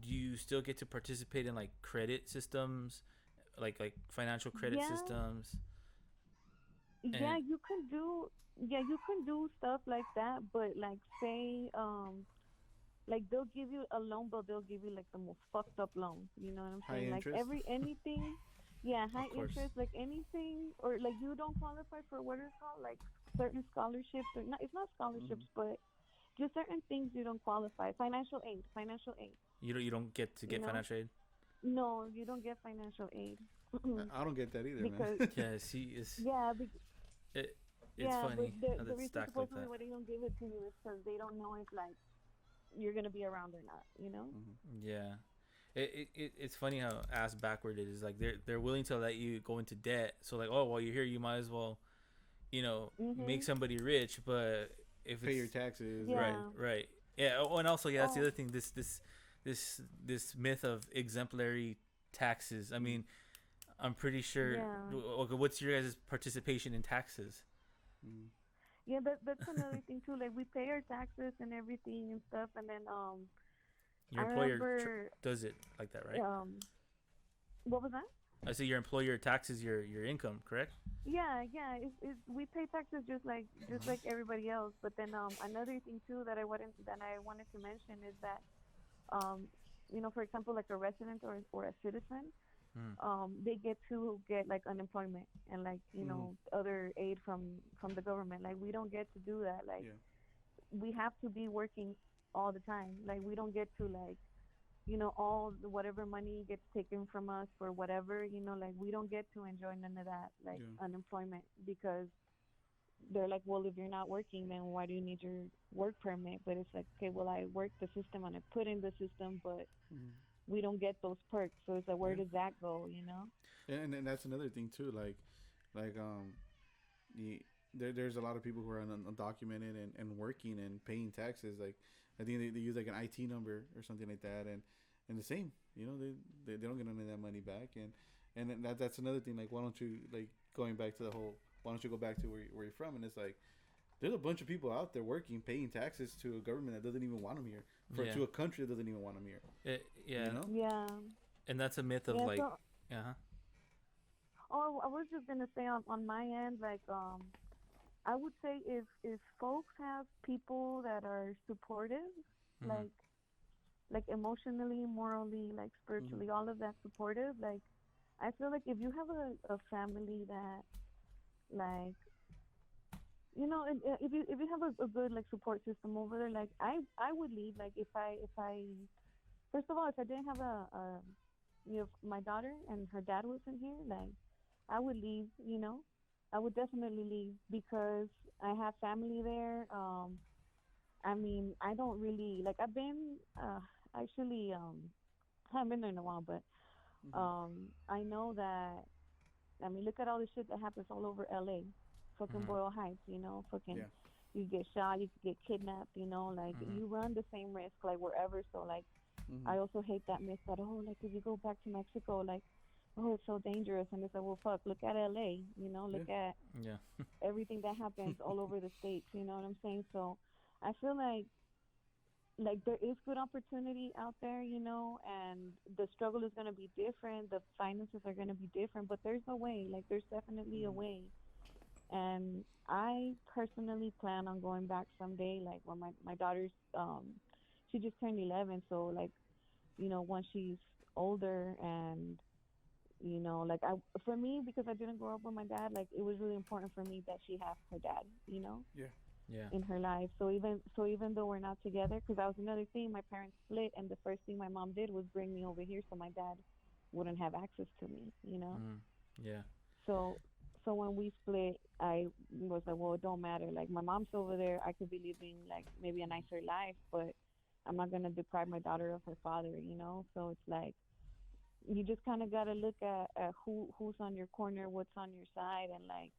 you still get to participate in like credit systems, like financial credit systems? Yeah, you can do stuff like that, but like, say, like, they'll give you a loan, but they'll give you like the most fucked up loan. You know what I'm saying? High like interest? anything, high interest, like anything, or like you don't qualify for what is called like certain scholarships, or not. It's not scholarships, but just certain things you don't qualify. Financial aid. You don't get to get financial aid. No, you don't get financial aid. I don't get that either, because, man. Yeah, see, it's it's funny but how the that's reason stacked like supposedly that. why they don't give it to you is because they don't know if like you're gonna be around or not. Yeah, it's funny how ass backward it is. Like they're willing to let you go into debt. So like, oh well, you're here, you might as well make somebody rich, but if pay your taxes. right, right, yeah. Oh, and also, yeah, that's the Oh, other thing. This myth of exemplary taxes. I mean, I'm pretty sure. yeah. Okay, what's your guys' participation in taxes? Mm. Yeah, that's another thing too. Like we pay our taxes and everything and stuff, and then Your I employer remember does it like that, right? what was that? I say your employer taxes your income, correct? Yeah, yeah. We pay taxes just like everybody else. But then another thing too that I wanted to mention is that um for example, like a resident or a citizen, Mm. they get like unemployment and like Mm. other aid from the government. Like we don't get to do that. Like Yeah. we have to be working all the time. Like we don't get to like all whatever money gets taken from us for whatever, like we don't get to enjoy none of that, like Yeah. unemployment, because they're like, well, if you're not working, then why do you need your work permit? But it's like, okay, well, I work the system and I put in the system, but Mm. we don't get those perks. So it's like, where Yeah. does that go? And that's another thing too. Like the there's a lot of people who are undocumented and working and paying taxes. Like I think they use like an IT number or something like that, and the same. They don't get none of that money back, and then that's another thing. Like why don't you like going back to the whole? Why don't you go back to where you're from? And it's like there's a bunch of people out there working, paying taxes to a government that doesn't even want them here, Yeah. to a country that doesn't even want them here. Yeah. You know? Yeah. And that's a myth of Yeah. like, So, uh-huh. oh, I was just gonna say on my end, like, I would say if folks have people that are supportive, Mm-hmm. like emotionally, morally, like Mm-hmm. spiritually, all of that supportive, like I feel like if you have a family that like if you have a good like support system over there, like I would leave. Like if I first of all, if I didn't have my daughter and her dad wasn't here, like I would leave. I would definitely leave because I have family there. I mean, I don't really like. I've been actually haven't been there in a while, but Mm-hmm. I know that. I mean, look at all the shit that happens all over LA, fucking Mm-hmm. Boyle Heights. Fucking Yeah. you get shot, you could get kidnapped. Like Mm-hmm. you run the same risk like wherever. So like, Mm-hmm. I also hate that myth that like if you go back to Mexico, like it's so dangerous, and it's like, well, fuck, look at LA. Yeah. Look at Yeah. everything that happens all over the states. You know what I'm saying? So I feel like there is good opportunity out there, and the struggle is going to be different, the finances are going to be different, but there's a way. Like there's definitely a Mm-hmm. way. And I personally plan on going back someday, like when my daughter's she just turned 11, so like once she's older, and like I for me, because I didn't grow up with my dad, like it was really important for me that she have her dad, Yeah. Yeah. in her life. So even though we're not together, because that was another thing, my parents split, and the first thing my mom did was bring me over here so my dad wouldn't have access to me. Mm. Yeah. So when we split, I was like, well, it don't matter. Like my mom's over there, I could be living like maybe a nicer life, but I'm not gonna deprive my daughter of her father. So it's like you just kind of gotta look at who's on your corner, what's on your side, and like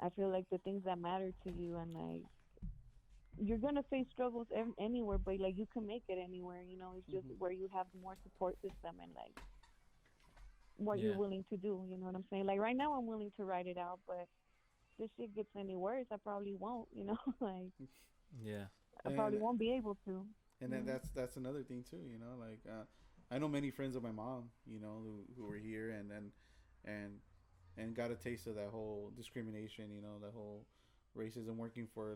I feel like the things that matter to you, and like you're gonna face struggles anywhere, but like you can make it anywhere. It's just Mm-hmm. where you have more support system and like what you're Yeah. willing to do. You know what I'm saying? Like right now, I'm willing to ride it out, but this shit gets any worse, I probably won't. Like Yeah. I probably And won't be able to. and then that's another thing too. Like I know many friends of my mom. Who were here and and got a taste of that whole discrimination. That whole racism, working for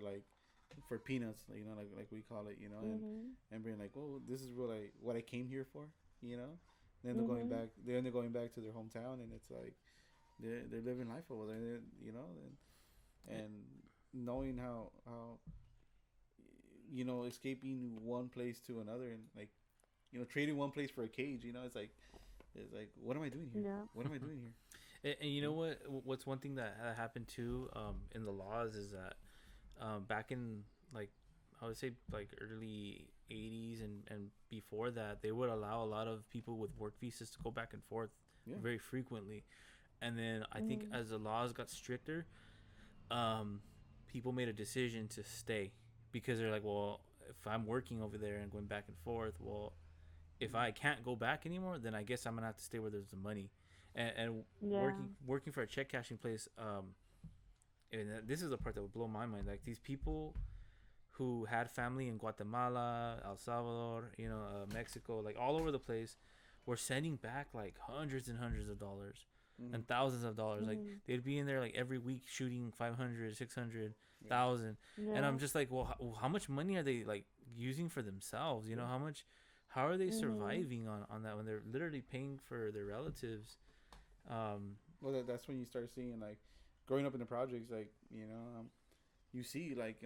peanuts. Like we call it. Mhm. And being like, oh, this is what I came here for. Then they're going Mhm. back. Then they're going back to their hometown, and it's like they're living life over there. And knowing how escaping one place to another, and like trading one place for a cage. It's like what am I doing here? Yeah. What am I doing here? And you know what? What's one thing that happened too in the laws is that back in like I would say like early 80s and before that, they would allow a lot of people with work visas to go back and forth Yeah. very frequently. And then I think Mhm. as the laws got stricter, people made a decision to stay because they're like, well, if I'm working over there and going back and forth, well, if I can't go back anymore, then I guess I'm gonna have to stay where there's the money. And Yeah. working for a check cashing place, and this is the part that would blow my mind. Like these people who had family in Guatemala, El Salvador, Mexico, like all over the place, were sending back like hundreds and hundreds of dollars and thousands of dollars. Like they'd be in there like every week shooting 500, 600, 1,000. And I'm just like, well, how much money are they like using for themselves? How are they surviving on that when they're literally paying for their relatives? Well, that's when you start seeing like growing up in the projects, like you see like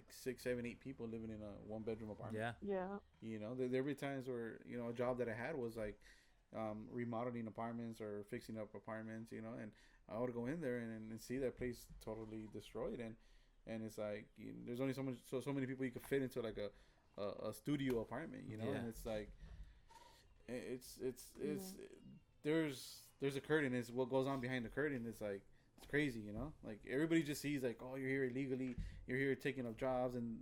6, 7, 8 people living in a 1-bedroom apartment. There were times where a job that I had was like remodeling apartments or fixing up apartments, and I would go in there and see that place totally destroyed, and it's like there's only so many people you could fit into like a studio apartment, and it's like it's there's a curtain. It's what goes on behind the curtain. It's like it's crazy, like everybody just sees like, oh, you're here illegally, you're here taking up jobs, and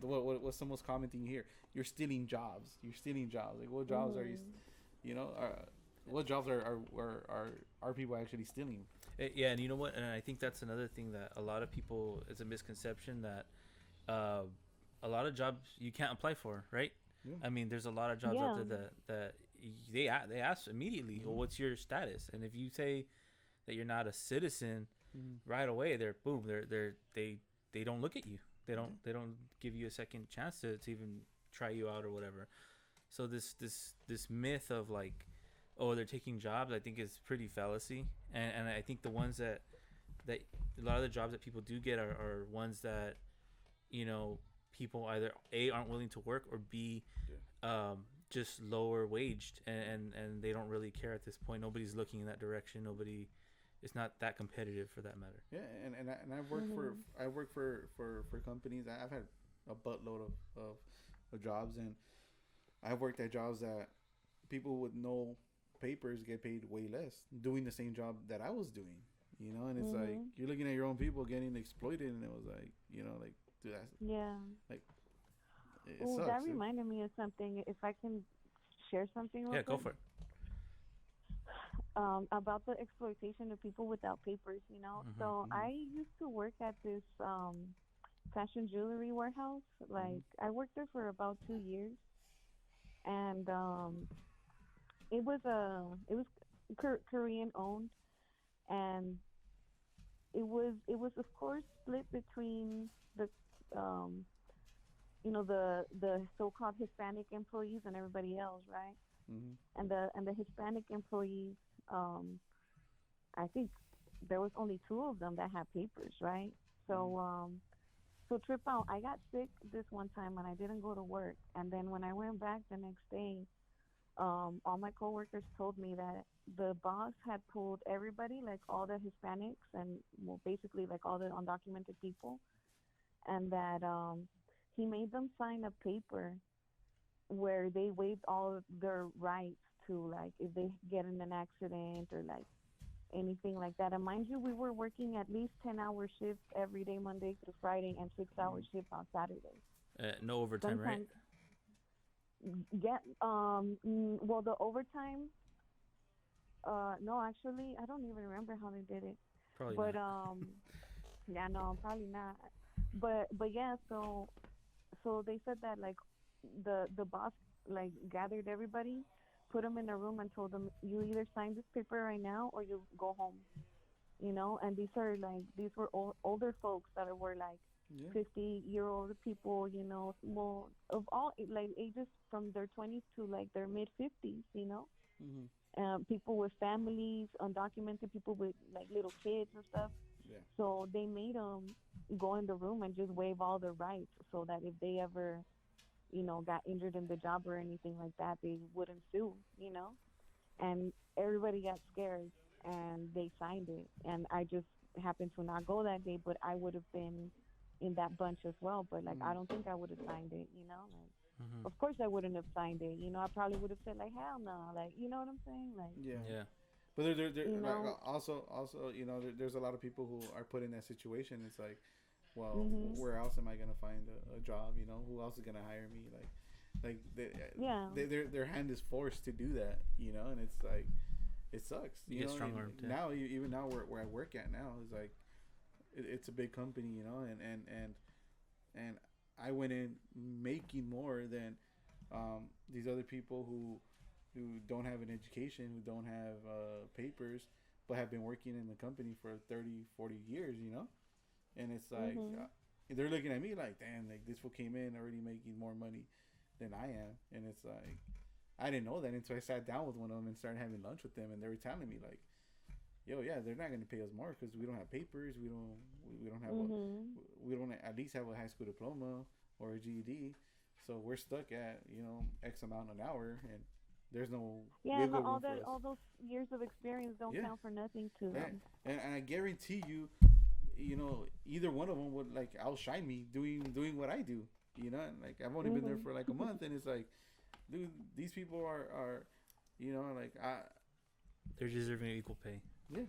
what's the most common thing you hear? You're stealing jobs. Like what jobs are you what jobs are people actually stealing? Yeah, and you know what? And I think that's another thing that a lot of people, it's a misconception that a lot of jobs you can't apply for, right? Yeah. I mean, there's a lot of jobs out there that they ask immediately, well, what's your status? And if you say that you're not a citizen, right away they don't look at you. They don't give you a second chance to even try you out or whatever. So this myth of like, oh, they're taking jobs, I think is pretty fallacy. And I think the ones that a lot of the jobs that people do get are ones that people either A, aren't willing to work, or B, just lower waged, and they don't really care at this point. Nobody's looking in that direction. It's not that competitive for that matter. Yeah, and I've worked for companies. I've had a buttload of jobs, and I've worked at jobs that people with no papers get paid way less doing the same job that I was doing. And it's like you're looking at your own people getting exploited, and it was like, like, dude, that's like. Well, that reminded me of something. If I can share something real quick. Go for it. About the exploitation of people without papers, So I used to work at this fashion jewelry warehouse. Like I worked there for about 2 years, and it was Korean owned, and it was of course split between the the so-called Hispanic employees and everybody else, right? And the Hispanic employees, I think there was only 2 of them that had papers, right? So so trip out, I got sick this one time and I didn't go to work, and then when I went back the next day, all my coworkers told me that the boss had pulled everybody, like all the Hispanics and basically like all the undocumented people, and that he made them sign a paper where they waived all of their rights to, like, if they get in an accident or like anything like that. And mind you, we were working at least 10-hour shifts every day, Monday through Friday, and 6-hour shifts on Saturday. No overtime, sometimes, right? Well, the overtime, no, actually, I don't even remember how they did it. Probably but not. Yeah, no, probably not. But yeah, so they said that like the boss like gathered everybody, put them in a room, and told them, you either sign this paper right now or you go home. And these were older folks that were like 50-year-old people, well, of all like ages from their 20s to like their mid 50s, people with families, undocumented people with like little kids and stuff. Yeah. So they made them go in the room and just waive all their rights, so that if they ever, got injured in the job or anything like that, they wouldn't sue, And everybody got scared and they signed it. And I just happened to not go that day, but I would have been in that bunch as well. But like, I don't think I would have signed it, Like, of course I wouldn't have signed it. I probably would have said like, hell no, like, you know what I'm saying? Like, yeah. But You like, know. also, you know, there's a lot of people who are put in that situation. It's like, well, Mhm. where else am I gonna find a job? You know, who else is gonna hire me? Like Yeah. their hand is forced to do that. You know, and it's like, it sucks. You You get know, strong and armed. now even now where I work at now is like, it's a big company. You know, and I went in making more than these other people who don't have an education, who don't have papers, but have been working in the company for 30, 40 years, you know? And it's like, Mhm. they're looking at me like, damn, like this fool came in already making more money than I am. And it's like, I didn't know that until I sat down with one of them and started having lunch with them. And they were telling me, like, yo, yeah, they're not going to pay us more because we don't have papers. We don't have Mhm. we don't at least have a high school diploma or a GED. So we're stuck at, you know, X amount an hour, and there's no Yeah, and wiggle room for us. all those years of experience don't Yeah, count for nothing to and, them. and I guarantee you, you know, either one of them would like outshine me doing what I do. You know, and like I've only been there Mhm. for like a month, and it's like, dude, these people are, you know, like They're deserving of equal pay. yeah,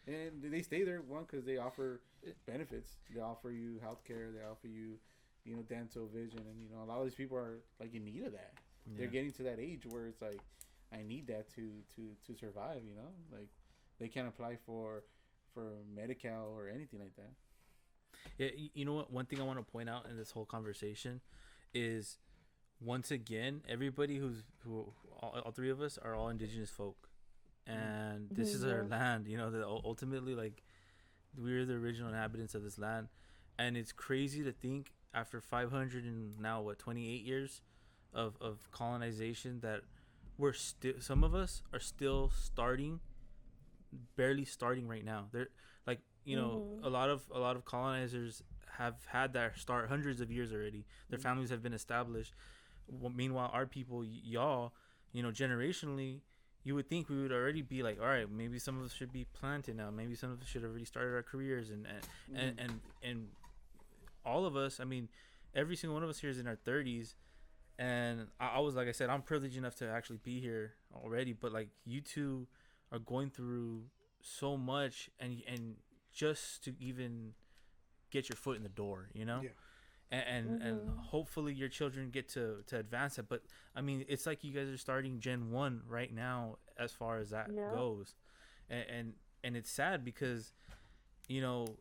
and they stay there one because they offer benefits. They offer you healthcare. They offer you, you know, dental, vision, and you know a lot of these people are like in need of that. Yeah. They're getting to that age where it's like, I need that to survive. You know, like they can't apply for Medi-Cal or anything like that. Yeah, you know what? One thing I want to point out in this whole conversation is, once again, everybody who all three of us are all indigenous folk, and this is our Yeah. land. You know, that ultimately, like, we're the original inhabitants of this land, and it's crazy to think after 500 and now what 28 years of colonization that we're still, some of us are still starting, barely starting right now. They're like, you know, Mhm. a lot of colonizers have had their start hundreds of years already. Their Mm-hmm. families have been established. Meanwhile, our people, y'all, you know, generationally, you would think we would already be like, all right, maybe some of us should be planted now. Maybe some of us should have already started our careers, and all of us. I mean, every single one of us here is in our 30s, and I was, like I said, I'm privileged enough to actually be here already. But like, you two are going through so much, and just to even get your foot in the door, you know. Yeah. And Mhm. hopefully your children get to advance it. But I mean, it's like you guys are starting Gen 1 right now as far as that Yep. goes. And it's sad because, you know,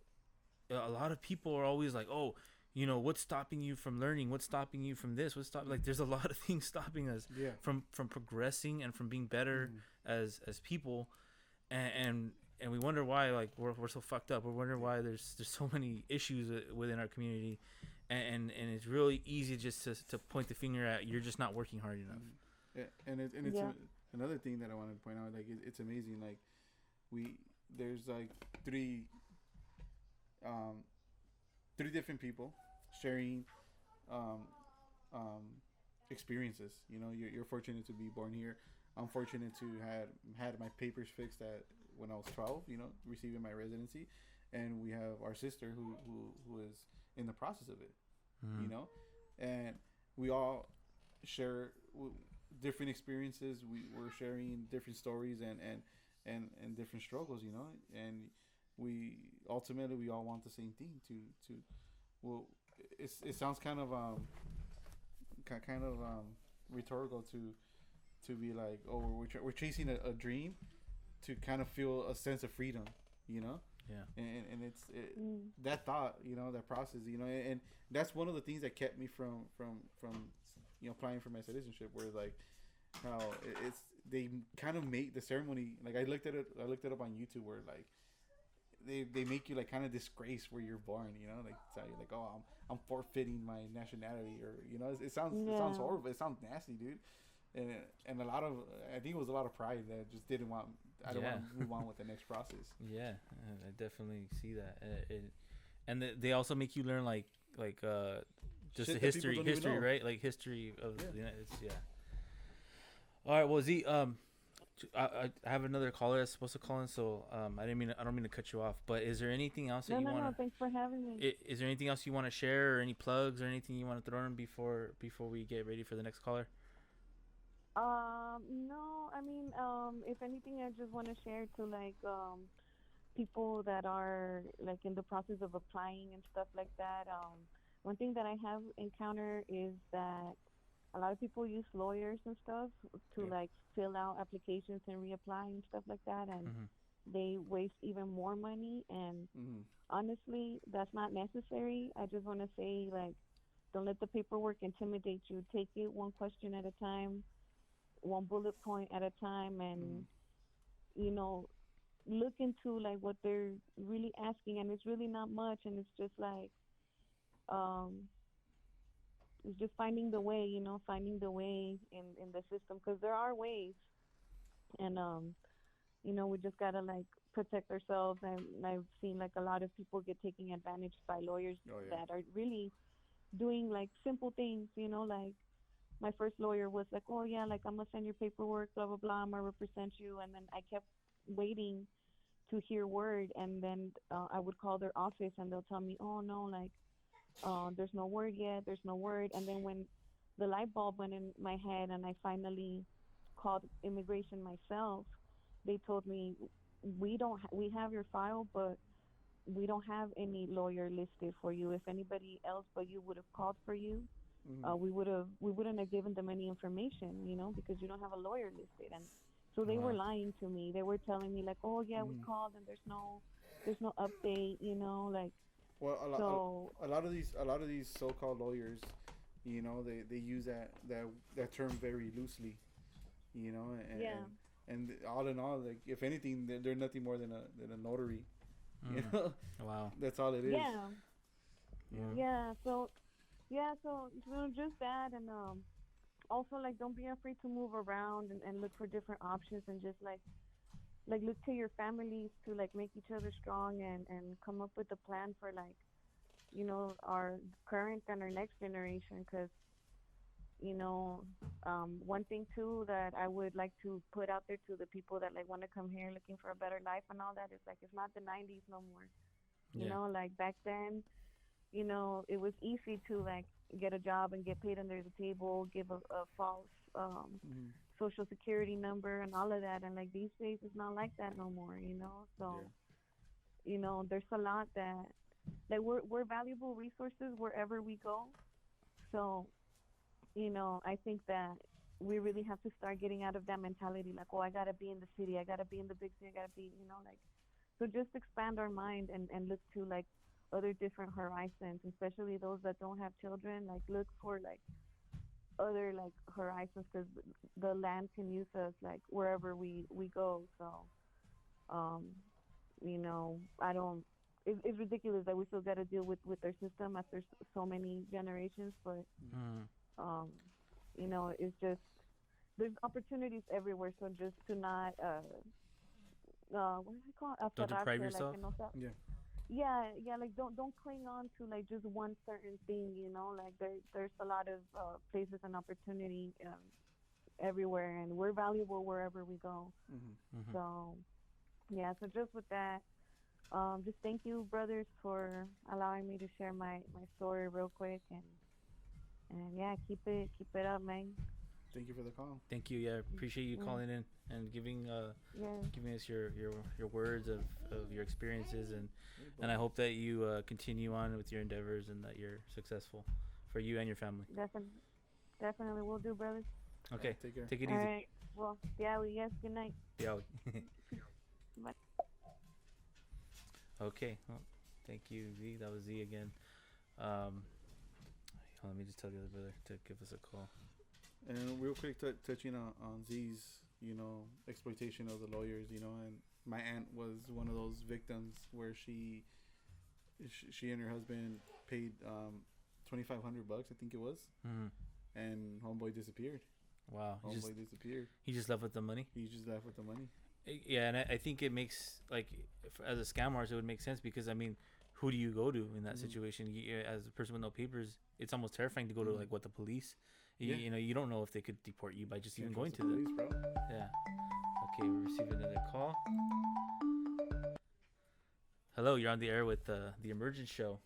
a lot of people are always like, oh, you know, what's stopping you from learning? What's stopping you from this? What's stop like there's a lot of things stopping us Yeah. from progressing and from being better Mm-hmm. as people. And we wonder why, like, we're so fucked up. We wonder why there's so many issues within our community, and it's really easy just to point the finger at, you're just not working hard enough. Mm-hmm. Yeah, and it's Yeah. another thing that I wanted to point out. Like it's amazing. Like we there's like um three different people sharing um um experiences. You know, you're fortunate to be born here. I'm fortunate to had my papers fixed at when I was 12. You know, receiving my residency, and we have our sister who is in the process of it. You Mm. know, and we all share different experiences. We're sharing different stories and different struggles. You know, and we ultimately we all want the same thing to well, it sounds kind of kind of rhetorical to be like, oh, we're chasing a dream to kind of feel a sense of freedom, you know. Yeah. And Mm. that thought, you know, that process, you know, and that's one of the things that kept me from you know applying for my citizenship, where like how it's they kind of make the ceremony like I looked it up on YouTube where like they make you like kind of disgrace where you're born, you know, like tell you like, oh, I'm forfeiting my nationality, or you know, it sounds Yeah. horrible, it sounds nasty, dude, and a lot of I think it was a lot of pride that just didn't want I don't Yeah. want to move on with the next process. Yeah, I definitely see that. And they also make you learn just Shit the that people don't even history, know. right? Like history of Yeah. the United States. Yeah. All right. Well, Z, I have another caller that's supposed to call in, so I don't mean to cut you off, but is there anything else that No, you no, no. wanna? Thanks for having me. Is there anything else you want to share, or any plugs, or anything you want to throw in before we get ready for the next caller? No, I mean, if anything, I just want to share to like people that are like in the process of applying and stuff like that. One thing that I have encountered is that a lot of people use lawyers and stuff to Yeah. like fill out applications and reapply and stuff like that, and Mm-hmm. they waste even more money. And Mhm. honestly, that's not necessary. I just want to say like, don't let the paperwork intimidate you. Take it one question at a time, one bullet point at a time, and Mhm. you know, look into like what they're really asking, and it's really not much, and it's just like um it's just finding the way, finding the way in the system, because there are ways. And we just gotta like protect ourselves. And I've seen like a lot of people get taken advantage by lawyers Oh yeah. that are really doing like simple things, like my first lawyer was like, oh yeah, like I'm gonna send your paperwork, blah blah blah, I'm gonna represent you. And then I kept waiting to hear word, and then I would call their office and they'll tell me, oh no, like there's no word yet, there's no word. And then when the light bulb went in my head and I finally called immigration myself, they told me, we have your file, but we don't have any lawyer listed for you. If anybody else but you would have called for you, Mhm. we wouldn't have given them any information, because you don't have a lawyer listed. And so they were Wow. lying to me. They were telling me like, oh yeah, we Mhm. called and there's no update, like. Well, So a lot of these so-called lawyers, they use that term very loosely, and yeah, all in all, like if anything, they're nothing more than a notary, you Mm. know. Wow. That's all it is. yeah, You know. yeah. So yeah, so just that. And also like don't be afraid to move around and look for different options, and just like look to your families to like make each other strong, and come up with a plan for like our current and our next generation. Because you know one thing too that I would like to put out there to the people that like want to come here looking for a better life and all that is like, it's not the 90s no more. Yeah. Like back then, it was easy to like get a job and get paid under the table, give a false Mhm. social security number and all of that. And like these days, it's not like that no more. Yeah. So there's a lot that like we're valuable resources wherever we go. So I think that we really have to start getting out of that mentality, like, oh, I gotta be in the city, I gotta be in the big city, I gotta be, like. So just expand our mind and look to like other different horizons, especially those that don't have children. Like look for like other like horizons, because the land can use us like wherever we go. So um, I don't. It's ridiculous that we still got to deal with our system after so many generations, but Mm. um, it's just there's opportunities everywhere. So just to not what is it called? Don't deprive Aferrarse, like yourself. Yeah. yeah, like don't cling on to like just one certain thing. Like there's a lot of places and opportunity everywhere, and we're valuable wherever we go. Mhm. Mm-hmm. So yeah, so just with that, just thank you, brothers, for allowing me to share my story real quick. And yeah, keep it up, man. Thank you for the call. Thank you. Yeah, appreciate you Yeah, calling in and yeah, giving us your words of your experiences, Hey, and bro. I hope that you continue on with your endeavors and that you're successful for you and your family. definitely, definitely will do, brothers. All right, Okay, take care. take it All easy. right. Well, yeah, we yes. Good night. Yeah. Bye. Okay. Well, thank you, Z. That was Z again. Um, let me just tell the other brother to give us a call. And real quick, touching on Z's, exploitation of the lawyers, and my aunt was one of those victims where she and her husband paid $2,500, I think it was, Mm-hmm. and homeboy disappeared. Wow. Homeboy disappeared. He just left with the money. He just left with the money. Yeah, and I think it makes like as a scam artist, it would make sense because I mean, who do you go to in that Mhm. situation? As a person with no papers, it's almost terrifying to go to Mhm. like what the police. Yeah. You don't know if they could deport you by just even Can't going trust to the the. police, bro. Yeah. Okay, we received another call. Hello, you're on the air with the Emergence show.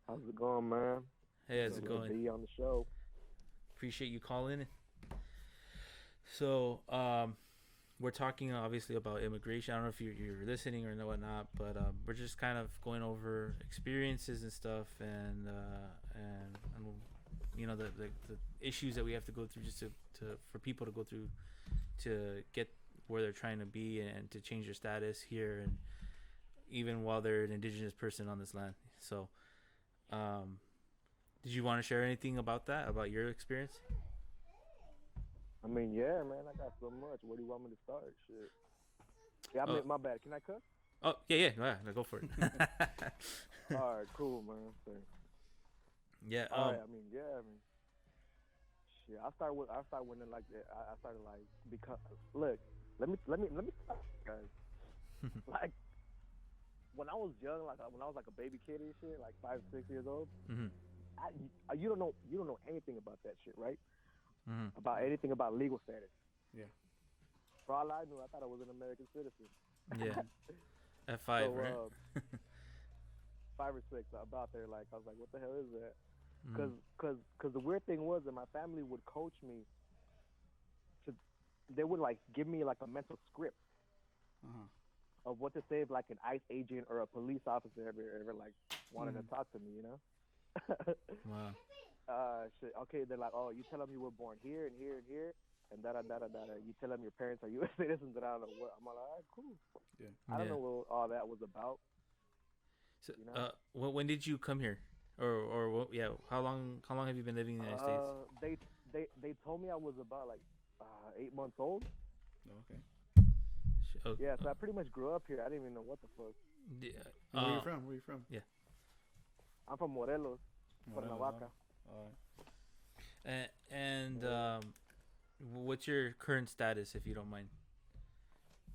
How's it going, man? Hey, how's So, it Good to going? be on the show. appreciate you calling. So, we're talking obviously about immigration. I don't know if you're listening or whatnot, but we're just kind of going over experiences and stuff, and you know, the issues that we have to go through just to for people to go through to get where they're trying to be and to change their status here, and even while they're an indigenous person on this land. So, did you want to share anything about that, about your experience? I mean, yeah, man, I got so much. Where do you want me to start? Shit. Yeah, I mean, my bad. Can I cuss? Oh, yeah, no, go for it. All right, cool, man. Thanks. Yeah. All right, I mean, shit. I started winning like that. I started like because look, let me start, guys. Like when I was young, like when I was like a baby kid and shit, like 5, 6 years old, you don't know anything about that shit, right? About anything about legal status. Yeah. For all I knew, I thought I was an American citizen. Yeah. At 5, so, right? 5 or 6, about there. Like I was like, what the hell is that? Because the weird thing was that my family would coach me. They would like give me like a mental script of what to say if like an ICE agent or a police officer ever like wanted to talk to me, you know? Wow. Shit. Okay, they're like, oh, you tell them you were born here and here and here, and da da da da da. You tell them your parents are U.S. citizens, and I don't know what. I'm like, all right, cool. Yeah. I don't know what all that was about. So, you know? When did you come here, or yeah, how long have you been living in the United States? They told me I was about like 8 months old. Okay. Yeah, so I pretty much grew up here. I didn't even know what the fuck. Yeah. Where are you from? Yeah. I'm from Morelos, Cuernavaca. And what's your current status, if you don't mind?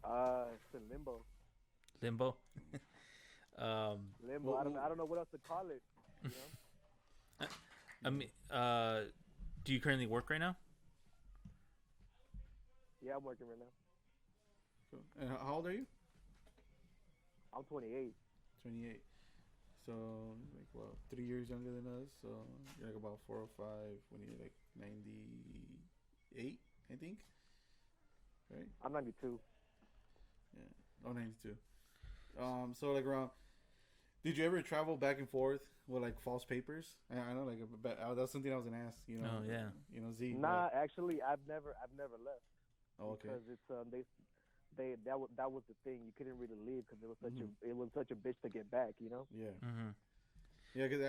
It's in limbo. Limbo. Limbo. I don't know what else to call it. You know? I mean, do you currently work right now? Yeah, I'm working right now. So, and how old are you? I'm 28. 28. So, like, well, 3 years younger than us. So, you're like about 4 or 5 when you're like 98, I think. Right? I'm 92. Yeah. Oh, 92. So, like, around, did you ever travel back and forth with, like, false papers? I know, like, that's something I was going to ask, you know. Oh, yeah. You know, Z. Nah, actually, I've never left. Oh, okay. Because it's, that was the thing. You couldn't really leave because it was such a bitch to get back, you know. Yeah. Yeah, because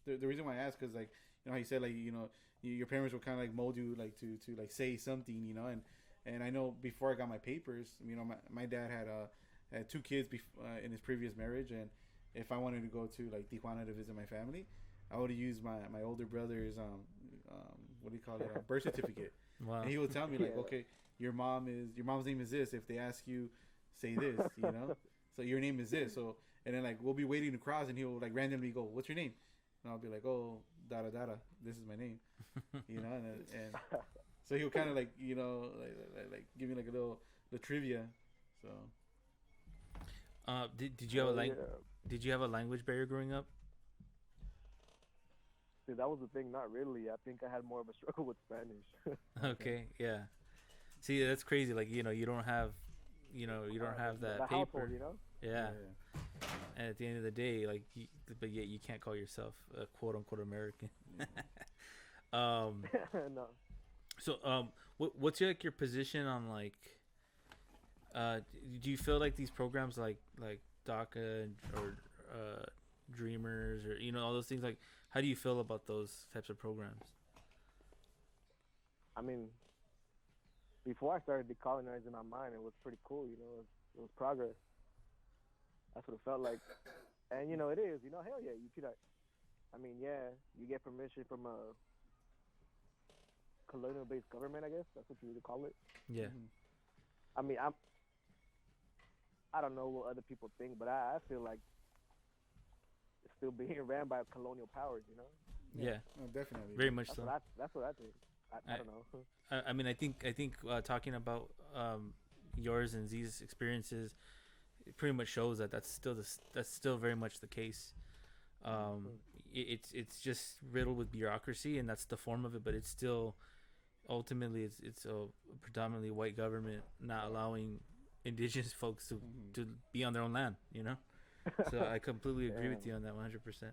the reason why I asked, because like, you know how you said, like, you know, your parents would kind of like mold you like to like say something, you know, and I know before I got my papers, you know, my dad had 2 kids in his previous marriage, and if I wanted to go to like Tijuana to visit my family, I would use my older brother's what do you call it, birth certificate. Wow. And he would tell me like, okay, your mom's name is this. If they ask you, say this, you know. So your name is this. So and then like we'll be waiting to cross, and he'll like randomly go, "What's your name?" And I'll be like, "Oh, da da da da. This is my name," you know. And so he'll kind of like, you know, like give me like a little the trivia. So. Did you have Did you have a language barrier growing up? See, that was the thing. Not really. I think I had more of a struggle with Spanish. Okay, yeah. See, that's crazy. Like, you know, you don't have that paper. Household, you know? Yeah. And at the end of the day, like, but yet you can't call yourself a quote unquote American. No. So, what's your position on like? Do you feel like these programs like DACA or Dreamers or, you know, all those things, like, how do you feel about those types of programs? I mean, before I started decolonizing my mind, it was pretty cool, you know. It was progress. That's what it felt like. And, you know, it is. You know, hell yeah. You get permission from a colonial-based government, I guess. That's what you would call it. Yeah. I mean, I don't know what other people think, but I feel like it's still being ran by colonial powers, you know? Yeah. Oh, definitely. Very much so. That's what I think. I don't know. I mean, I think talking about yours and Z's experiences, it pretty much shows that that's still very much the case. it's just riddled with bureaucracy, and that's the form of it. But it's still ultimately it's a predominantly white government not allowing indigenous folks to be on their own land. You know, so I completely agree with you on that 100%.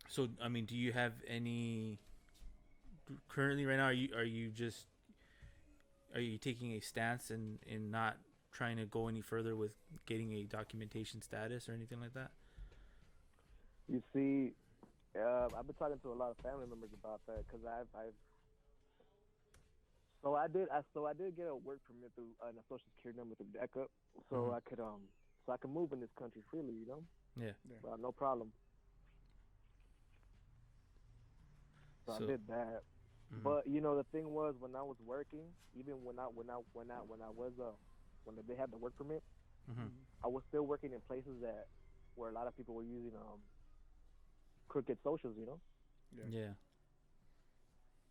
So I mean, do you have any currently right now? Are you taking a stance in not trying to go any further with getting a documentation status or anything like that? You see, I've been talking to a lot of family members about that because I did get a work permit through a social security number through DECA, so I could move in this country freely, you know. Yeah. No problem. So I did that. But you know, the thing was, when I was working, even when they had the work permit, I was still working in places where a lot of people were using crooked socials, you know. Yeah.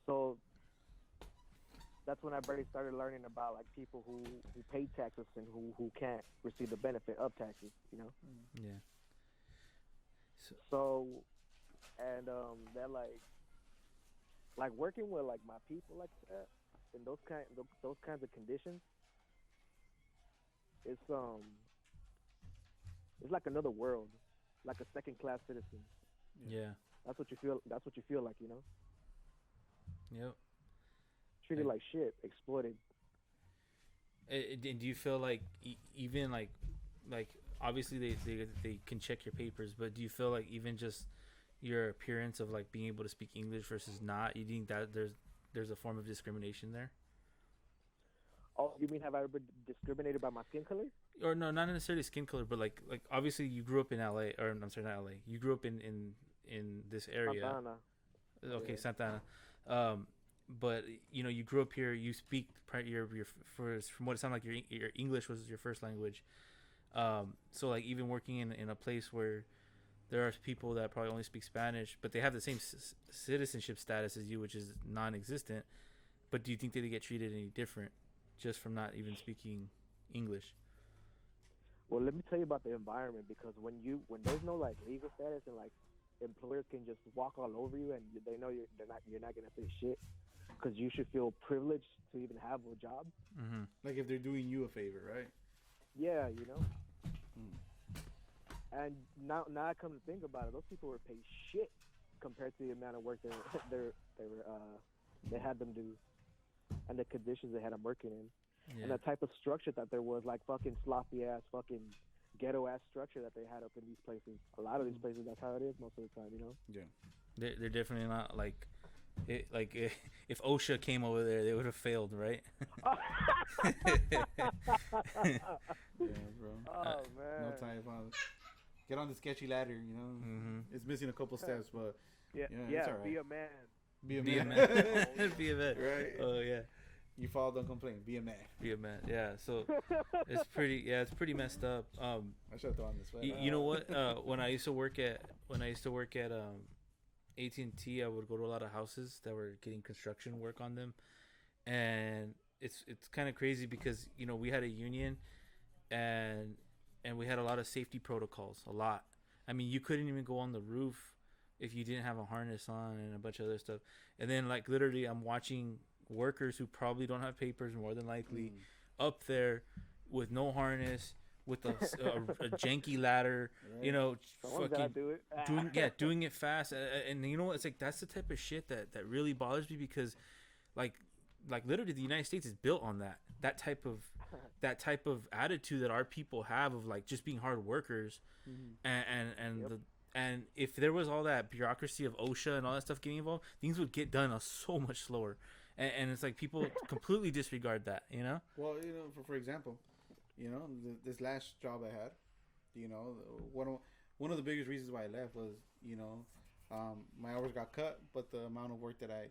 So that's when I barely started learning about like people who pay taxes and who can't receive the benefit of taxes, you know. Yeah. So and they're like working with like my people like that in those kinds of conditions. It's like another world, like a second class citizen. Yeah. That's what you feel like, you know. Yep. Treated like shit, exploited. And do you feel like even like obviously they can check your papers, but do you feel like even just your appearance of like being able to speak English versus not, you think that there's a form of discrimination there? Oh, you mean have I ever been discriminated by my skin color? Or no, not necessarily skin color, but like obviously you grew up in LA, or I'm sorry, not LA. You grew up in this area. Santa Ana. Okay, Yeah. Santa Ana. But you know, you grew up here. You speak your first, from what it sounded like, your English was your first language. So like even working in a place where there are people that probably only speak Spanish, but they have the same citizenship status as you, which is non-existent. But do you think that they get treated any different just from not even speaking English? Well, let me tell you about the environment, because when there's no like legal status and like employers can just walk all over you and they know you're not gonna say shit, because you should feel privileged to even have a job. Like if they're doing you a favor, right? Yeah, you know. And now I come to think about it, those people were paid shit compared to the amount of work they had them do, and the conditions they had them working in, and the type of structure that there was, like fucking sloppy ass, fucking ghetto ass structure that they had up in these places. A lot of these places, that's how it is most of the time, you know. Yeah. They're definitely not like it. Like if OSHA came over there, they would have failed, right? Yeah, bro. Oh man. No time. Get on the sketchy ladder, you know. It's missing a couple steps, but yeah, it's all right. be a man. Be a Be a man. man. Be a man. Right. Oh yeah. You fall, don't complain. Be a man. Be a man. Yeah. So it's pretty messed up. I should have thought on this way. You know what? When I used to work at AT&T, I would go to a lot of houses that were getting construction work on them, and it's kind of crazy because you know we had a union, and we had a lot of safety protocols. A lot. I mean, you couldn't even go on the roof if you didn't have a harness on and a bunch of other stuff. And then like literally, I'm watching workers who probably don't have papers, more than likely, up there with no harness, with a janky ladder, right. You know, someone's fucking do it. doing it fast. And you know, it's like that's the type of shit that really bothers me, because like literally the United States is built on that type of attitude that our people have of like just being hard workers, and if there was all that bureaucracy of OSHA and all that stuff getting involved, things would get done so much slower. And it's like people completely disregard that, you know? Well, you know, for example, you know, this last job I had, you know, one of the biggest reasons why I left was, you know, my hours got cut, but the amount of work that I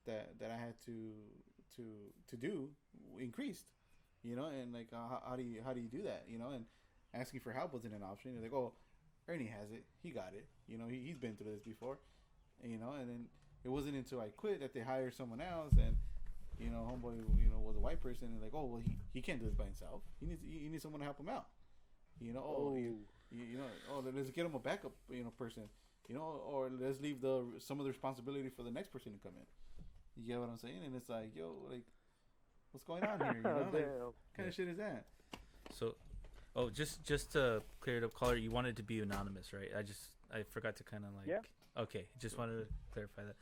had to do increased, you know, and like how do you do that, you know? And asking for help wasn't an option. You're like, oh, Ernie has it, he got it, you know, he's been through this before, you know. And then it wasn't until I quit that they hired someone else, and you know, homeboy, you know, was a white person, and like, oh well, he can't do this by himself. He needs someone to help him out, you know. you know, oh, let's get him a backup, person, or let's leave some of the responsibility for the next person to come in. You get what I'm saying? And it's like, yo, like, what's going on here? Like, what kind of shit is that? So, just to clear it up, caller, you wanted to be anonymous, right? I forgot to kind of like. Yeah. Okay, just wanted to clarify that.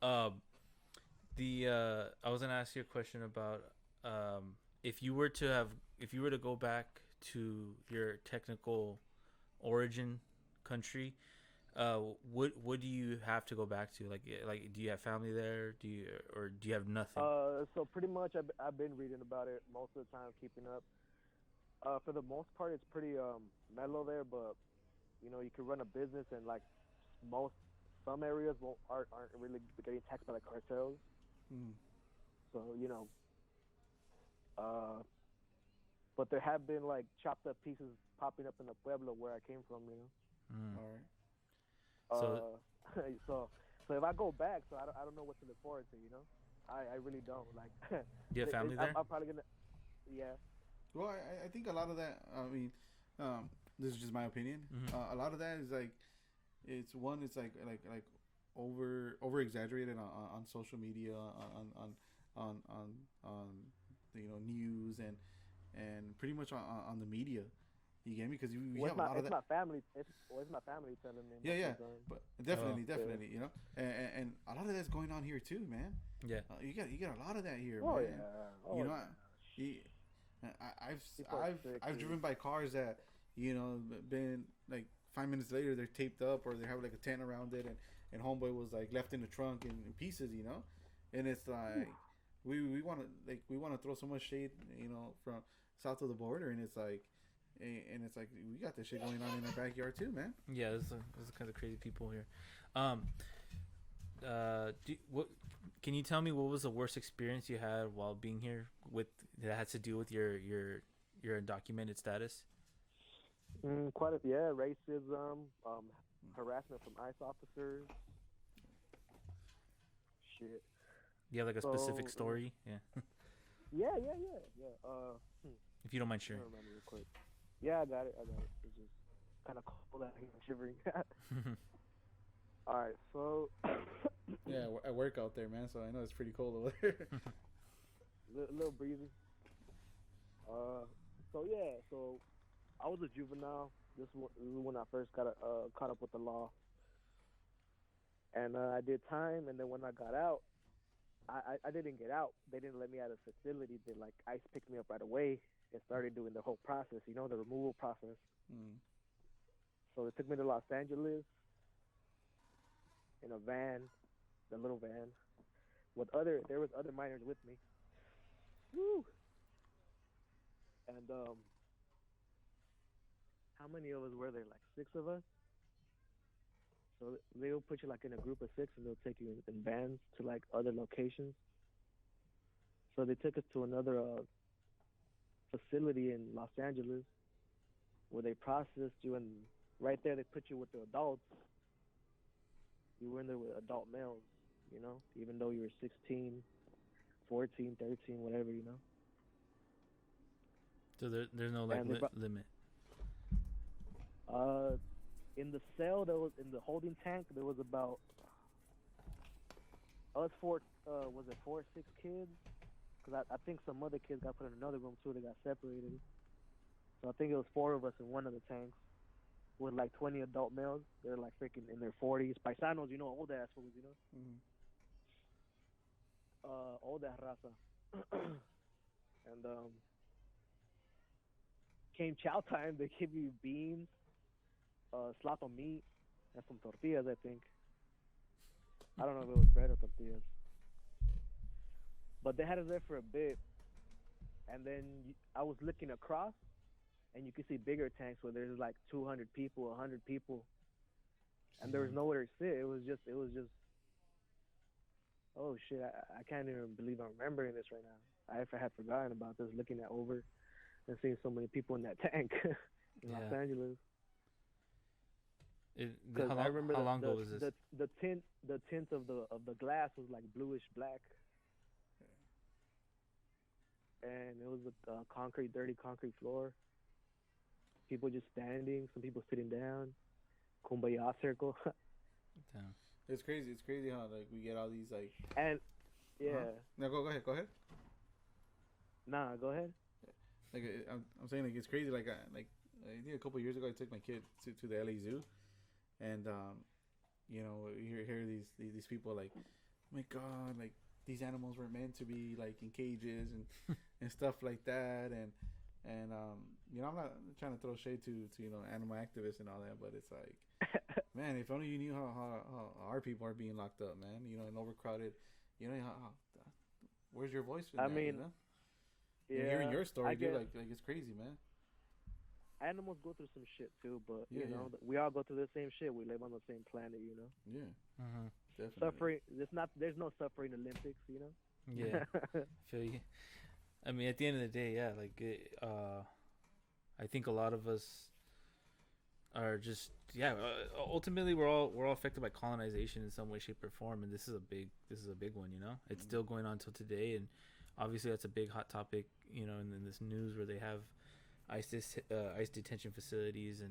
I was gonna ask you a question about if you were to go back to your technical origin country, what do you have to go back to? Like do you have family there? Do you have nothing? So pretty much I've been reading about it most of the time, keeping up. For the most part, it's pretty mellow there, but you can run a business and like some areas aren't really getting taxed by the cartels. So but there have been like chopped up pieces popping up in the pueblo where I came from. All right. So if I go back, so I don't know what to look forward to. I really don't like. Do you have family there? I'm probably gonna. Yeah. Well, I think a lot of that. I mean, this is just my opinion. A lot of that is like, it's like over exaggerated on social media, on news and pretty much on the media. You get me? Because we have a lot of that. It's my family. It's my family telling me. Yeah. But definitely, and a lot of that's going on here too, man. Yeah. You get a lot of that here, man. I've driven by cars that been like 5 minutes later they're taped up or they have like a tent around it and homeboy was like left in the trunk in pieces, and it's like we want to throw so much shade from south of the border, and it's like we got this shit going on in our backyard too, man. Yeah, there's the kind of crazy people here. Can you tell me what was the worst experience you had while being here that has to do with your undocumented status? Racism, harassment from ICE officers. Shit. You have like a specific story? Yeah. Yeah. If you don't mind sharing. Remember real quick. Yeah, I got it. It's just kind of cold out here. I'm shivering. All right, so. Yeah, I work out there, man, so I know it's pretty cold over there. A little breezy. So I was a juvenile. This was when I first got caught up with the law. And I did time, and then when I got out, I didn't get out. They didn't let me out of the facility. They ICE picked me up right away and started doing the whole process, the removal process. So they took me to Los Angeles in a van, the little van, there was other minors with me. Woo! And how many of us were there? Like 6 of us. So they'll put you like in a group of 6, and they'll take you in vans to like other locations. So they took us to another facility in Los Angeles where they processed you, and right there they put you with the adults. You were in there with adult males, even though you were 16, 14, 13, whatever, So there's no like limit. In the cell, in the holding tank, there was about us 4, 4 or 6 kids? Because I think some other kids got put in another room too. They got separated. So I think it was 4 of us in one of the tanks with like 20 adult males. They're like freaking in their 40s. Paisanos, old ass fools, Old ass raza. And came chow time. They give you beans, slot of meat, and some tortillas, I think. I don't know if it was bread or tortillas. But they had us there for a bit. And then I was looking across, and you could see bigger tanks where there's like 200 people, 100 people. And there was nowhere to sit. It was just oh shit, I can't even believe I'm remembering this right now. I had forgotten about this, looking at over and seeing so many people in that tank in Los Angeles. How long ago was this? The tint of the glass was like bluish black. And it was a dirty concrete floor. People just standing, some people sitting down, kumbaya circle. Damn. It's crazy. It's crazy how like we get all these like. And yeah. No, go ahead. Go ahead. Nah, go ahead. Like I'm saying, like it's crazy. Like I think a couple of years ago, I took my kid to the LA Zoo, and you know, you hear these people like, oh my God, like these animals were meant to be like in cages and stuff like that, and you know, I'm not trying to throw shade to you know, animal activists and all that, but it's like, man, if only you knew how our people are being locked up, man. You know, and overcrowded. You know, where's your voice? I that, mean, you know? yeah, Hearing your story, dude, like it's crazy, man. Animals go through some shit too, but Yeah, you know, we all go through the same shit. We live on the same planet, you know. Yeah, definitely. Suffering. There's no suffering Olympics, you know. Yeah, feel you. I mean, at the end of the day, yeah, like I think a lot of us are just ultimately we're all affected by colonization in some way, shape, or form, and this is a big one, you know. It's still going on till today, and obviously that's a big hot topic, you know, in this news where they have ICE detention facilities,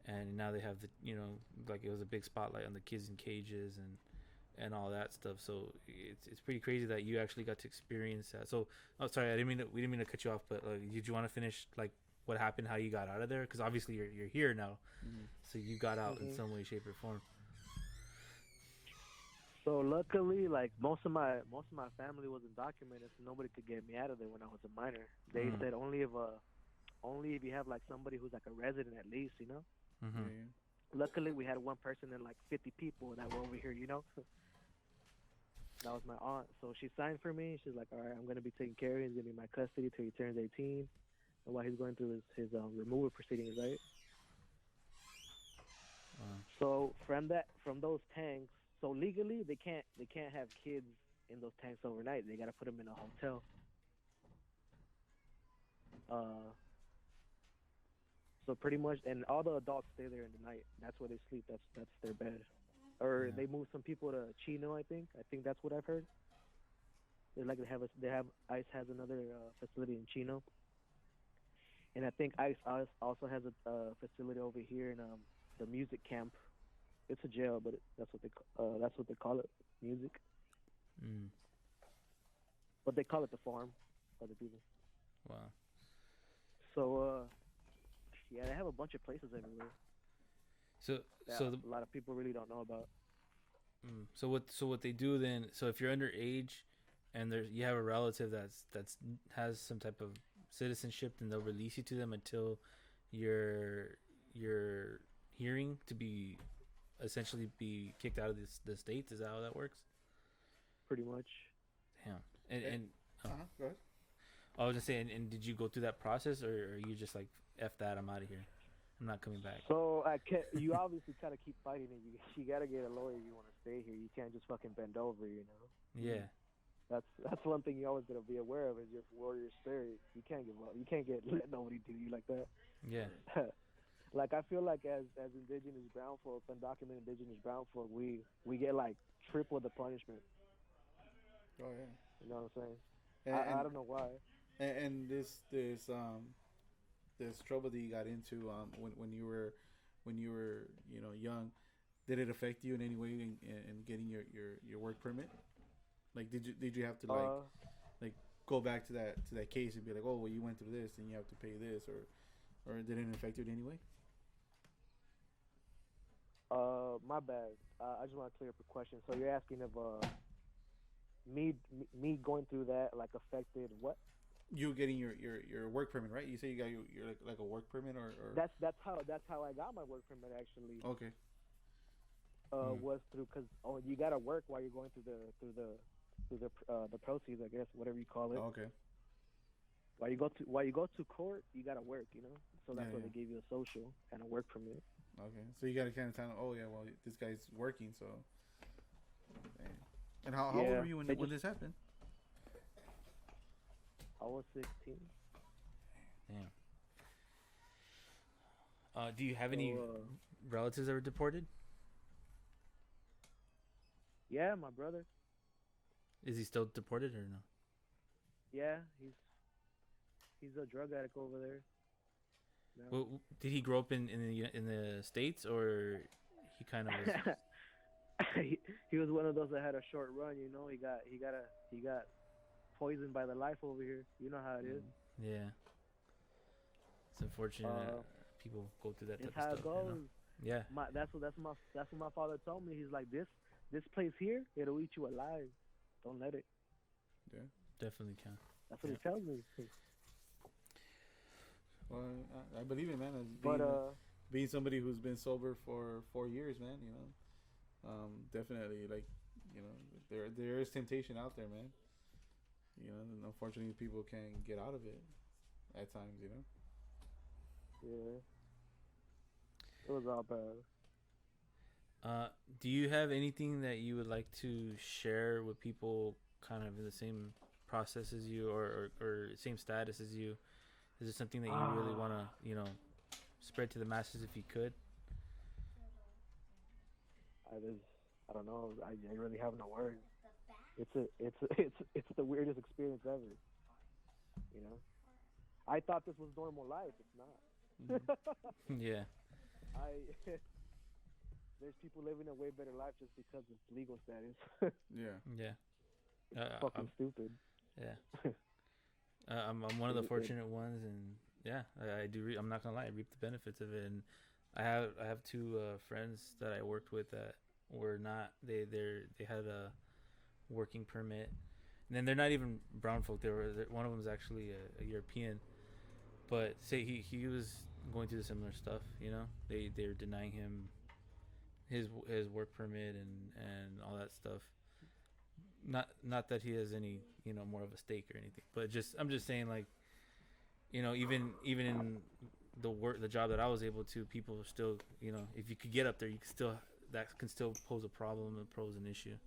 and now they have the, you know, like it was a big spotlight on the kids in cages and all that stuff. So it's pretty crazy that you actually got to experience that. So sorry, we didn't mean to cut you off, but did you want to finish like what happened, how you got out of there? Because obviously you're here now, so you got out in some way, shape, or form. So luckily, like most of my family wasn't documented, so nobody could get me out of there when I was a minor. They said only if you have like somebody who's like a resident at least, you know. Luckily, we had one person and like 50 people that were over here, you know. That was my aunt, so she signed for me. She's like, all right, I'm gonna be taking care of him. He's gonna be in my custody till he turns 18, and while he's going through his removal proceedings, right? So from those tanks, so legally they can't have kids in those tanks overnight. They gotta put them in a hotel. So pretty much, and all the adults stay there in the night. That's where they sleep. That's their bed. Or they move some people to Chino. I think that's what I've heard. They have ICE has another facility in Chino, and I think ICE also has a facility over here in the music camp. It's a jail, but that's what they call it, music. But they call it the farm, other people. Wow. So yeah, they have a bunch of places everywhere. So a lot of people really don't know about. So what they do then? So if you're underage, and you have a relative that's has some type of citizenship, then they'll release you to them until your hearing to be essentially be kicked out of the states. Is that how that works? Pretty much. Damn. And go ahead. I was just saying, and did you go through that process, or are you just like, F that, I'm out of here, I'm not coming back? So you obviously kind of keep fighting it. You gotta get a lawyer. You want to stay here. You can't just fucking bend over, you know. Yeah. That's one thing you always gotta be aware of is your warrior spirit. You can't give up. You can't let nobody do you like that. Yeah. Like I feel like as indigenous brown folk, undocumented indigenous brown folk, we get like triple the punishment. Oh yeah. You know what I'm saying? I don't know why. And this trouble that you got into when you were you know, young, did it affect you in any way in getting your work permit? Like did you have to like go back to that case and be like, oh well, you went through this and you have to pay this, or did it affect you in any way? My bad. I just want to clear up a question. So you're asking if me going through that like affected what? You getting your work permit, right? You say you got your like a work permit, or that's how I got my work permit actually. Okay. Was through because you gotta work while you're going through the proceeds, I guess, whatever you call it. Okay. While you go to court, you gotta work, you know. So that's why they gave you a social and a work permit. Okay, so you gotta kind of tell them, oh yeah, well this guy's working, so. And how old were you when this happened? I was 16. Damn. Do you have any relatives that were deported? Yeah, my brother. Is he still deported or no? Yeah, he's a drug addict over there. Yeah. Well, did he grow up in the States, or he kind of was? He was one of those that had a short run. You know, he got poisoned by the life over here. You know how it is. Yeah, it's unfortunate that people go through that type It's how of it stuff. goes. You know? Yeah. That's what my father told me. He's like, this place here, it'll eat you alive. Don't let it. Yeah, Definitely can. That's what he tells me. well, I believe it, man. As being somebody who's been sober for 4 years, man, you know, definitely, like, you know, there is temptation out there, man. You know, and unfortunately, people can't get out of it at times, you know. Yeah, it was all bad. Do you have anything that you would like to share with people kind of in the same process as you, or same status as you? Is it something that you really want to, you know, spread to the masses if you could? I don't know. I really have no words. It's the weirdest experience ever. You know, I thought this was normal life. It's not. Yeah. There's people living a way better life just because of legal status. Yeah. Yeah. It's fucking stupid. Yeah. I'm one of the fortunate ones, and yeah, I do. I'm not gonna lie, I reap the benefits of it, and I have two friends that I worked with that were not. They had a working permit, and then they're not even brown folk. One of them is actually a European, but say he was going through similar stuff. You know, they're denying him his work permit and all that stuff. Not that he has any, you know, more of a stake or anything, but I'm just saying, like, you know, even in the job that I was able to, people still, you know, if you could get up there, you can still, that can still pose a problem and pose an issue.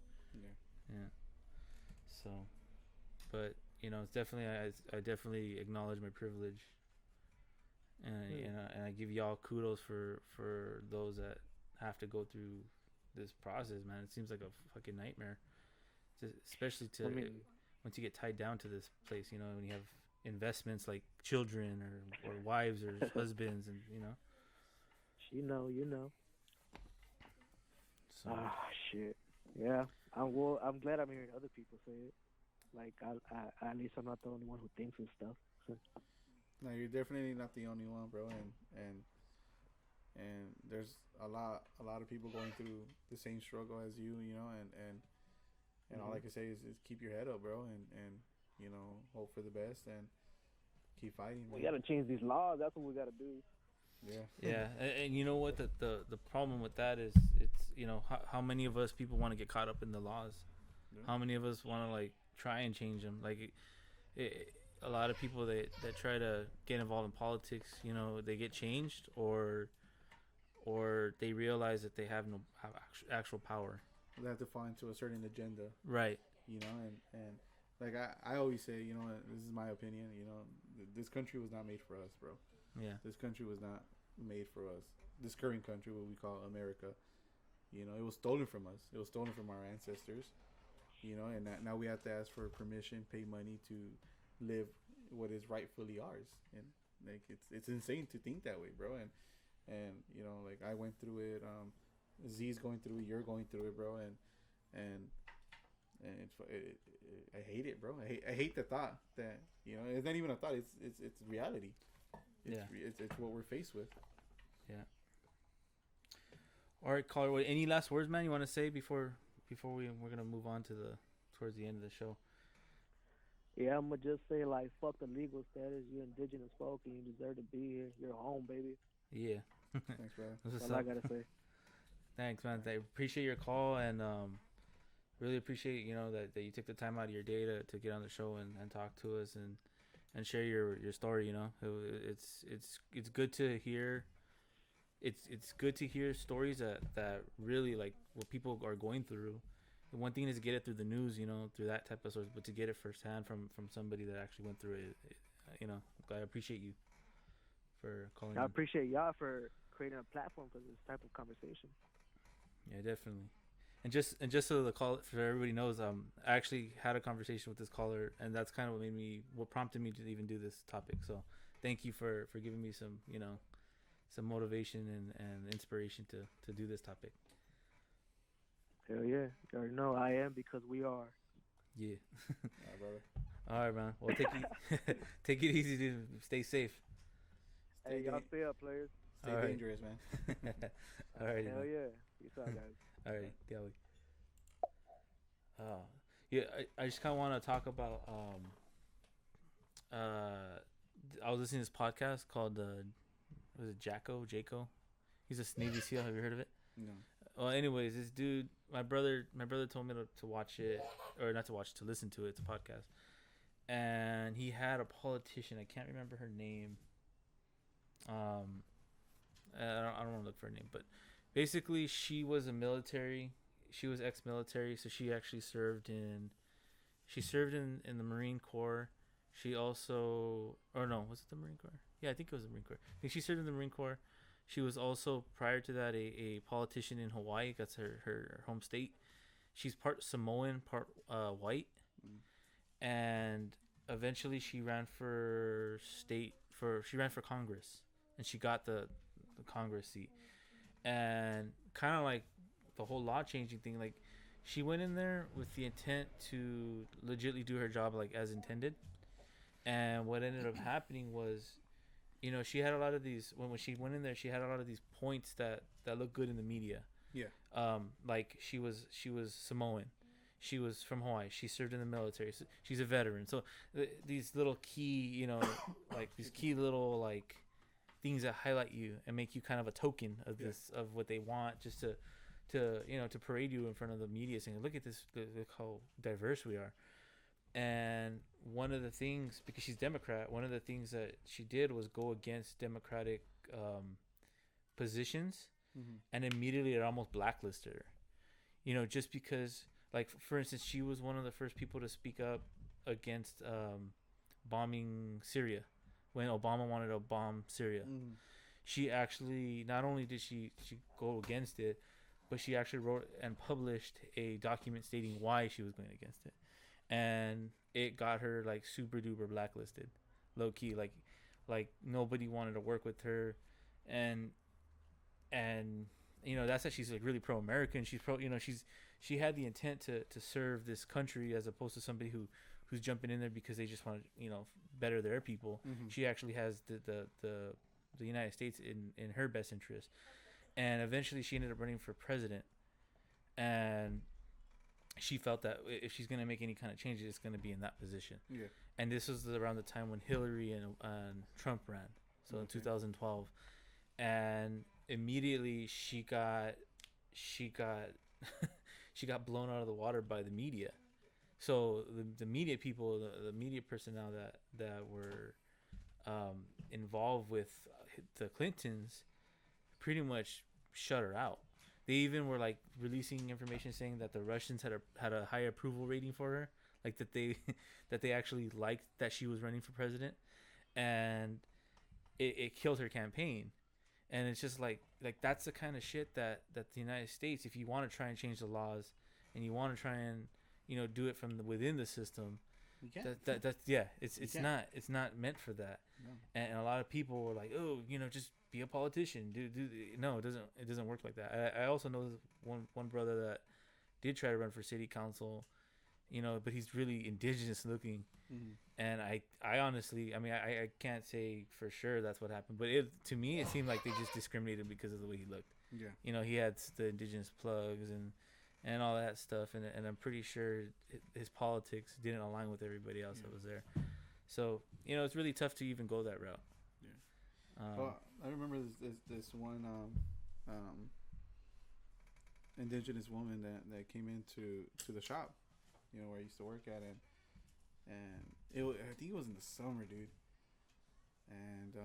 Yeah. So, but you know, it's definitely, I definitely acknowledge my privilege, and I give y'all kudos for those that have to go through this process, man. It seems like a fucking nightmare. Especially once you get tied down to this place, you know, when you have investments like children or wives or husbands, and you know. You know. So. Shit. Yeah. I'm glad I'm hearing other people say it. Like, at least I'm not the only one who thinks and stuff. No, you're definitely not the only one, bro. And there's a lot of people going through the same struggle as you, you know, and all I can say is keep your head up, bro, and you know, hope for the best and keep fighting. We gotta change these laws. That's what we gotta do. Yeah, and you know what? The problem with that is, it's, you know, how many of us people want to get caught up in the laws? Yeah. How many of us want to, like, try and change them? Like, a lot of people that try to get involved in politics, you know, they get changed, or they realize that they have no actual power. They have to fall into a certain agenda, right? You know, and like I always say, you know, this is my opinion. You know, this country was not made for us, bro. Yeah. This country was not made for us. This current country, what we call America, you know, it was stolen from us. It was stolen from our ancestors. You know, and now we have to ask for permission, pay money to live what is rightfully ours. And like, it's insane to think that way, bro. And you know, like, I went through it. Z's going through it. You're going through it, bro. And I hate it, bro. I hate the thought that, you know, it's not even a thought. It's reality. It's what we're faced with. Yeah. All right, caller. Any last words, man, you want to say before we're gonna move on towards the end of the show? Yeah, I'm gonna just say, like, fuck the legal status. You're indigenous folk and you deserve to be here. You're home, baby. Yeah. Thanks, bro. That's all I gotta say. Thanks, man. I appreciate your call, and really appreciate, you know, that you took the time out of your day to get on the show and talk to us and share your story. You know, it's good to hear. It's good to hear stories that really, like, what people are going through. And one thing is to get it through the news, you know, through that type of source, but to get it firsthand from somebody that actually went through it, you know, I appreciate you for calling. I appreciate y'all for creating a platform for this type of conversation. Yeah, definitely. And just so the call, for everybody knows, I actually had a conversation with this caller, and that's kind of what prompted me to even do this topic. So thank you for giving me some, some motivation and inspiration to do this topic. Hell yeah. You already know I am because we are. Yeah. Yeah, brother. All right, man. Well, take it easy, dude. Stay safe. Hey, y'all stay up, players. Stay All right. dangerous, man. All right. Hell yeah. Peace out, guys. All right. Yeah. I just kind of want to talk about I was listening to this podcast called was it Jacko? He's a Navy SEAL. Have you heard of it? No. Well, anyways, this dude, my brother told me to watch it, or not to watch, to listen to it. It's a podcast, and he had a politician. I can't remember her name. I don't want to look for her name, but basically, she was military. She was ex-military, so she actually served in the Marine Corps. She also, or no, was it the Marine Corps? Yeah, I think it was the Marine Corps. I think she served in the Marine Corps. She was also, prior to that, a politician in Hawaii. That's her home state. She's part Samoan, part white. And eventually she ran for Congress. And she got the Congress seat. And kind of like the whole law changing thing, like she went in there with the intent to legitimately do her job like as intended. And what ended up happening was, she had a lot of these, when she went in there, she had a lot of these points that look good in the media. Yeah. Like she was Samoan. She was from Hawaii. She served in the military. So she's a veteran. So these little key, like these key little like things that highlight you and make you kind of a token of this, of what they want, just to parade you in front of the media saying, look at this, look how diverse we are. And one of the things, because she's Democrat, one of the things that she did was go against Democratic positions, and immediately it almost blacklisted her. Just because, like, for instance, she was one of the first people to speak up against bombing Syria when Obama wanted to bomb Syria. She actually, not only did she go against it, but she actually wrote and published a document stating why she was going against it. And it got her like super duper blacklisted, low key. Like nobody wanted to work with her, and that's why she's like really pro American. She's pro, she had the intent to serve this country as opposed to somebody who's jumping in there because they just want to better their people. She actually has the United States in her best interest, and eventually she ended up running for president, and she felt that if she's going to make any kind of changes, it's going to be in that position. Yeah. And this was around the time when Hillary and Trump ran. So in 2012. And immediately she got blown out of the water by the media. So the media people, the media personnel that were involved with the Clintons pretty much shut her out. They even were like releasing information saying that the Russians had a high approval rating for her, like that they actually liked that she was running for president, and it killed her campaign. And it's just like that's the kind of shit that the United States, if you want to try and change the laws and you want to try and do it from within the system, it's not meant for that. No. And a lot of people were like, oh, just be a politician. No, it doesn't work like that. I also know one brother that did try to run for city council, but he's really indigenous looking. And I honestly, I can't say for sure that's what happened, but to me it seemed like they just discriminated because of the way he looked. Yeah. He had the indigenous plugs and all that stuff, and I'm pretty sure his politics didn't align with everybody else that was there. So it's really tough to even go that route. Well, I remember this one indigenous woman that came into the shop, where I used to work at, and I think it was in the summer, dude. And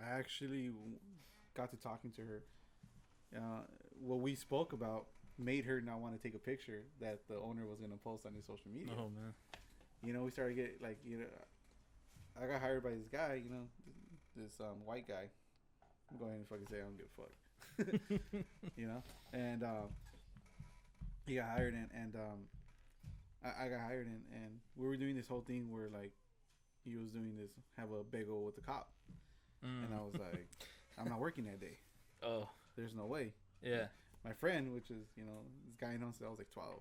I actually got to talking to her. What we spoke about made her not want to take a picture that the owner was gonna post on his social media. Oh man. We started to get I got hired by this guy, this white guy. I'm going to fucking say I don't give a fuck. And he got hired, and I got hired, and we were doing this whole thing where like he was doing this, have a bagel with the cop. And I was like, I'm not working that day. Oh. There's no way. Yeah. My friend, which is, you know, this guy knows that I was like 12.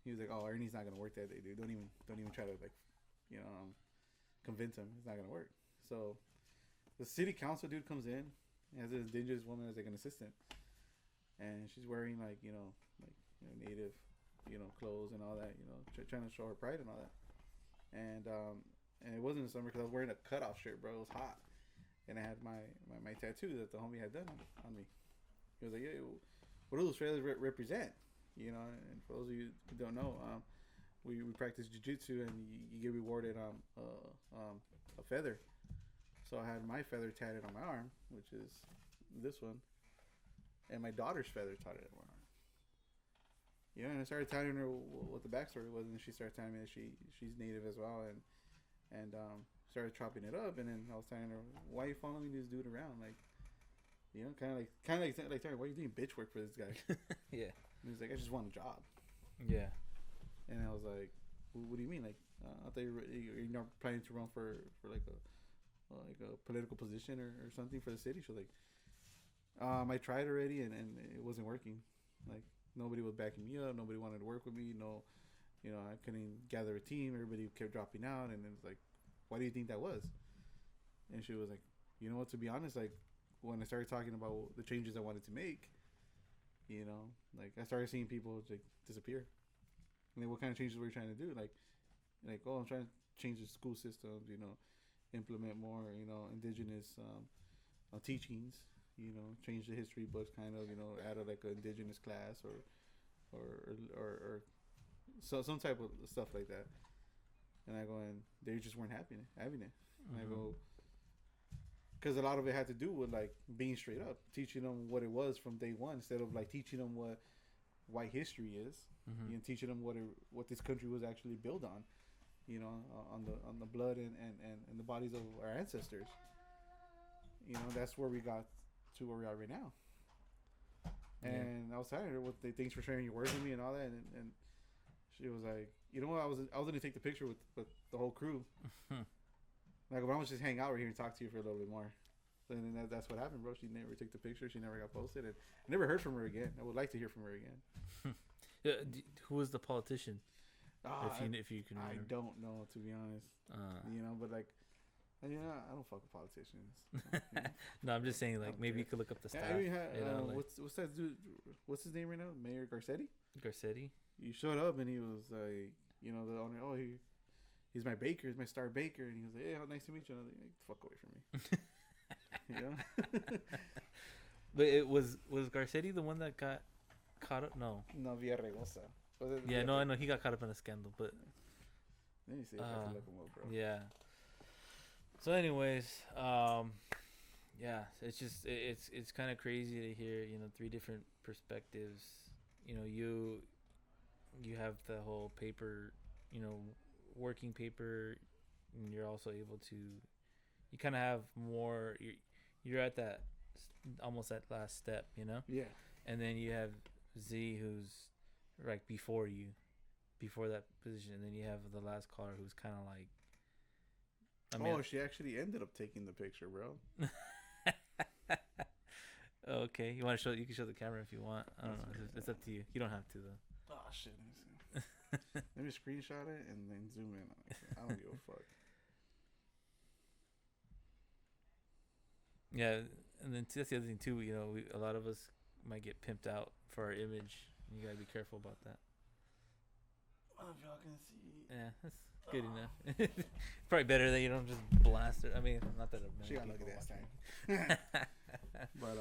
He was like, oh, Ernie's not going to work that day, dude. Don't even try to, like, you know, convince him. It's not going to work. So the city council dude comes in, has this indigenous woman as like an assistant. And she's wearing like, you know, native, you know, clothes and all that, you know, trying to show her pride and all that. And it wasn't in the summer because I was wearing a cutoff shirt, bro. It was hot. And I had my tattoo that the homie had done on me. He was like, yeah, what do those feathers represent? You know, and for those of you who don't know, we practice jiu-jitsu and you get rewarded a feather. So I had my feather tatted on my arm, which is this one, and my daughter's feather tatted on my arm. Yeah, and I started telling her what the backstory was, and she started telling me that she's native as well, and started chopping it up, and then I was telling her, why are you following this dude around, like, you know, kind of like telling her, why are you doing bitch work for this guy? Yeah. And he's like, I just want a job. Yeah. And I was like, what do you mean? Like, I thought you're not planning to run for like a political position or something for the city. She was like, I tried already and it wasn't working. Like, nobody was backing me up. Nobody wanted to work with me. No, you know, I couldn't gather a team. Everybody kept dropping out. And it was like, why do you think that was? And she was like, you know what, to be honest, like, when I started talking about the changes I wanted to make, you know, like, I started seeing people like disappear. And then, what kind of changes were you trying to do? Like, oh, I'm trying to change the school systems, you know, implement more, you know, indigenous teachings, you know, change the history books, kind of, you know, add like an indigenous class or so some type of stuff like that. And I go, and they just weren't having it. And I go, because a lot of it had to do with like being straight up, teaching them what it was from day one, instead of like teaching them what white history is, you know, teaching them what this country was actually built on, you know, on the blood and the bodies of our ancestors. You know, that's where we got to where we are right now. And I was telling her, thanks for sharing your words with me and all that, and she was like, you know what, I was gonna take the picture with the whole crew. Like, why don't we just hang out right here and talk to you for a little bit more? And then that's what happened, bro. She never took the picture. She never got posted, and I never heard from her again. I would like to hear from her again. Who was the politician? If you can. I don't know, to be honest. You know, but like, you know, I don't fuck with politicians. So, you know? No, I'm just saying, like, maybe you could look up the staff. Yeah, you know, like, what's that dude? What's his name right now? Mayor Garcetti. Garcetti. You showed up and he was like, you know, the owner. Oh, he's my baker. He's my star baker. And he was like, hey, how nice to meet you. And I was like, fuck away from me. You know? But it was Garcetti the one that got caught up? No, Villaraigosa. Yeah, no, I know he got caught up in a scandal, but let me see if I can look him up, bro. Yeah. So, anyways, yeah, it's just it's kind of crazy to hear, you know, three different perspectives. You know, you have the whole paper, you know, working paper, and you're also able to, you kind of have more. You're at that almost that last step, you know. Yeah. And then you have Z, who's like before that position, and then you have the last caller who's kind of like. She actually ended up taking the picture, bro. Okay, you want to show? You can show the camera if you want. I don't know. It's up to you. You don't have to though. Oh shit! Let me screenshot it and then zoom in on it. I don't give a fuck. Yeah, and then that's the other thing too. You know, a lot of us might get pimped out for our image. You gotta be careful about that. I don't know if y'all can see. Yeah, that's good enough. Probably better that you don't just blast it. I mean, not that I'm. She got lucky that time. But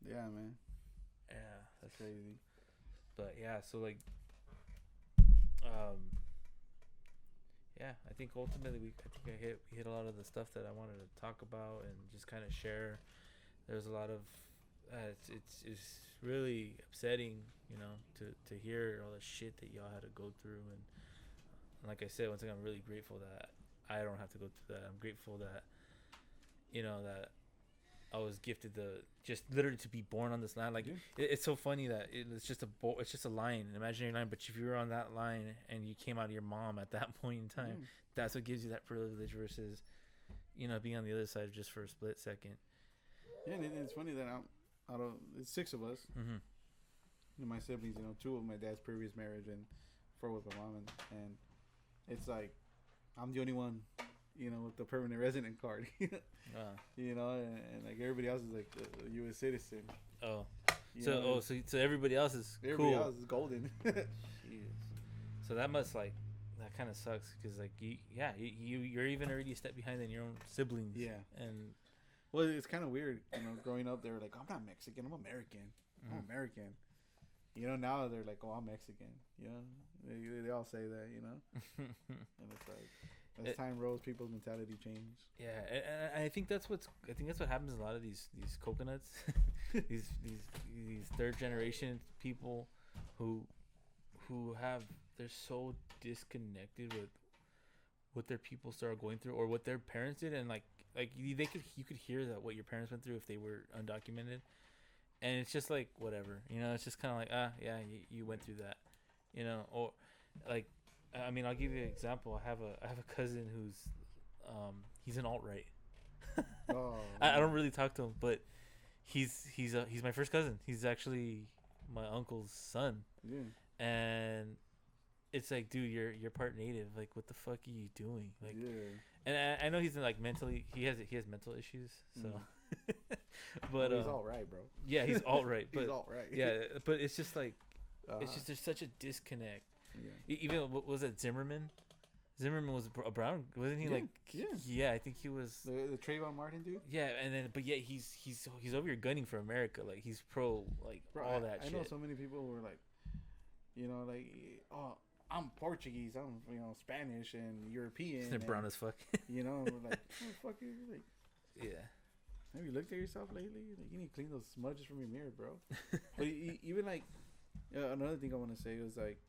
yeah, man. Yeah, that's crazy. But yeah, so like, yeah, I think ultimately we hit a lot of the stuff that I wanted to talk about and just kind of share. There's a lot of it's really upsetting, you know, to hear all the shit that y'all had to go through, and like I said, once again, I'm really grateful that I don't have to go through that. I'm grateful that, you know, that I was gifted the just literally to be born on this land. Like it's so funny that it's just a line, an imaginary line. But if you were on that line and you came out of your mom at that point in time, that's what gives you that privilege versus, being on the other side just for a split second. Yeah, and it's funny that it's 6 of us. And my siblings, 2 of my dad's previous marriage and 4 with my mom, and it's like I'm the only one, with the permanent resident card. And like everybody else is like a U.S. citizen. Oh, so everybody else is everybody else is golden. Jeez. So that must that kind of sucks because you're even already a step behind than your own siblings. Yeah, and well, it's kind of weird, growing up. They were like, I'm not Mexican, I'm American. I'm American. Now they're like, oh, I'm Mexican. They all say that, and it's like as time rolls, people's mentality change. Yeah, and I think that's what happens. A lot of these coconuts, these third generation people who they're so disconnected with what their people started going through or what their parents did, and you could hear that what your parents went through if they were undocumented. And it's just like whatever, it's just kind of like you went through that, or like, I mean, I'll give you an example. I have a cousin who's he's an alt-right. I don't really talk to him, but he's my first cousin. He's actually my uncle's son. Yeah. And it's like, dude, you're part native. Like, what the fuck are you doing? Like, yeah. And I know he's in, like, mentally, he has mental issues, so. But he's all right, bro. Yeah, he's all right. But, he's all right. Yeah, but it's just like, it's just there's such a disconnect. Yeah. Even what was it, Zimmerman? Zimmerman was a brown, wasn't he? Yeah. Like, yeah, I think he was the Trayvon Martin dude. Yeah, and then but he's over here gunning for America. Like, he's pro, like, bro, all that. I know so many people who are like, oh, I'm Portuguese, I'm Spanish and European. They're brown as fuck. Like, oh, fuck you, like. Yeah. Have you looked at yourself lately? Like, you need to clean those smudges from your mirror, bro. But even like, another thing I want to say was like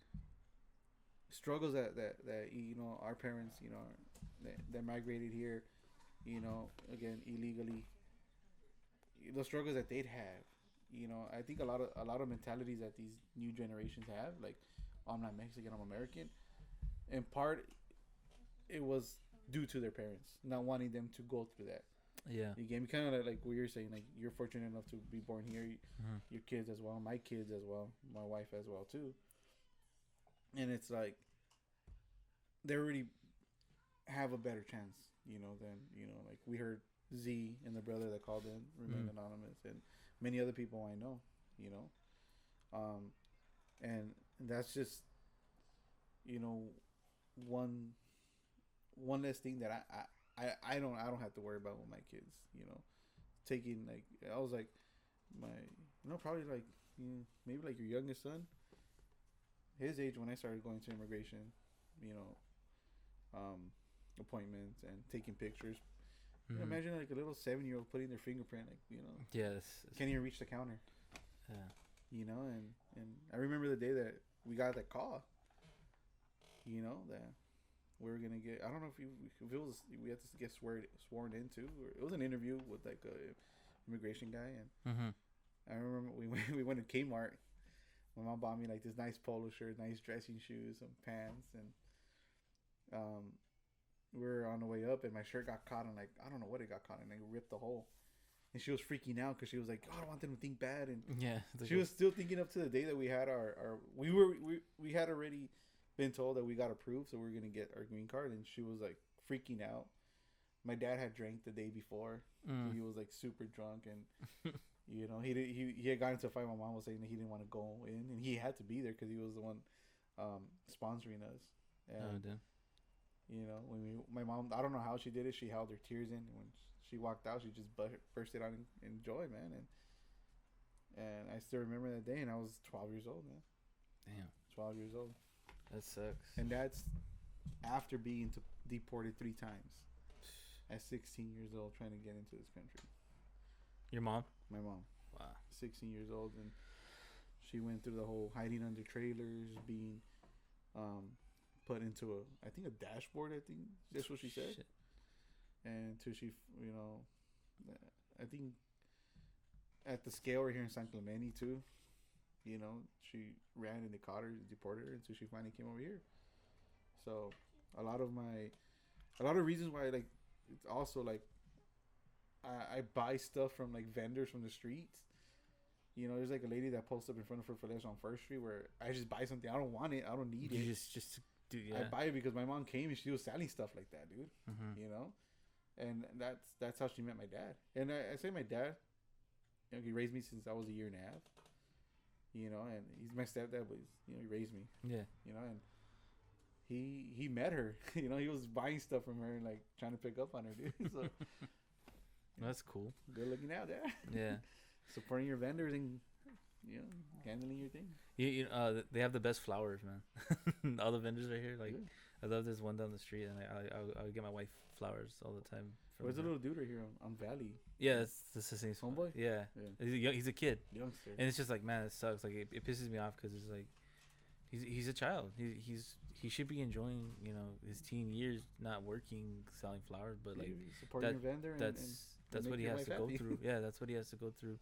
struggles that our parents, that migrated here, again illegally. The struggles that they'd have, I think a lot of mentalities that these new generations have, like, oh, I'm not Mexican, I'm American. In part, it was due to their parents not wanting them to go through that. Yeah, you gave me kind of like what you're saying. Like, you're fortunate enough to be born here, your kids as well, my kids as well, my wife as well too. And it's like they already have a better chance, than like we heard Z and the brother that called in remain anonymous, and many other people I know, and that's just one less thing that I don't have to worry about with my kids, taking, like, I was like probably like maybe like your youngest son, his age when I started going to immigration, appointments and taking pictures. Imagine like a little 7-year-old putting their fingerprint, like, yes, can't even reach the counter. Yeah. And I remember the day that we got that call, that we were gonna get, I don't know if it was, we had to get sworn into, or it was an interview with like a immigration guy, and I remember we went to Kmart. My mom bought me like this nice polo shirt, nice dressing shoes, some pants, and we were on the way up, and my shirt got caught in, like, I don't know what it got caught in, like, ripped the hole, and she was freaking out because she was like, oh, I don't want them to think bad, and she was still thinking up to the day that we had we had already been told that we got approved, so we were gonna get our green card, and she was like freaking out. My dad had drank the day before, so he was like super drunk, and he had gotten into a fight. My mom was saying that he didn't want to go in, and he had to be there because he was the one sponsoring us. And when my mom, I don't know how she did it. She held her tears in, and when she walked out, she just bursted out in joy, man. And I still remember that day, and I was 12 years old, man. Damn, 12 years old. That sucks. And that's after being deported 3 times at 16 years old, trying to get into this country. Your mom? My mom. Wow. 16 years old, and she went through the whole hiding under trailers, being put into I think a dashboard. I think that's what she said. Shit. And until she, I think at the scale right here in San Clemente too. You know, she ran and they caught her, deported her, until she finally came over here. So a lot of reasons why, like, it's also like I buy stuff from like vendors from the streets. You know, there's like a lady that posts up in front of her flesh on First Street where I just buy something. I don't want it. I don't need it. You just do, yeah. I buy it because my mom came and she was selling stuff like that, dude. Mm-hmm. You know, and that's how she met my dad. And I say my dad, you know, he raised me since I was a year and a half. You know, and he's my stepdad, but he raised me. Yeah. You know, and he met her. You know, he was buying stuff from her and like trying to pick up on her, dude. So that's cool. Good looking out there. Yeah. Supporting your vendors and, you know, handling your thing. They have the best flowers, man. All the vendors right here, like, Good. I love this one down the street, and I get my wife flowers all the time. There's a little dude right here on Valley. Yeah, that's the same Homeboy? Yeah, Yeah. he's a kid, Youngster. and it's just like, man, it sucks. Like it pisses me off because it's like, he's a child. He should be enjoying, you know, his teen years, not working, selling flowers, but like supporting your vendor. That's what he has to go through. Yeah, that's what he has to go through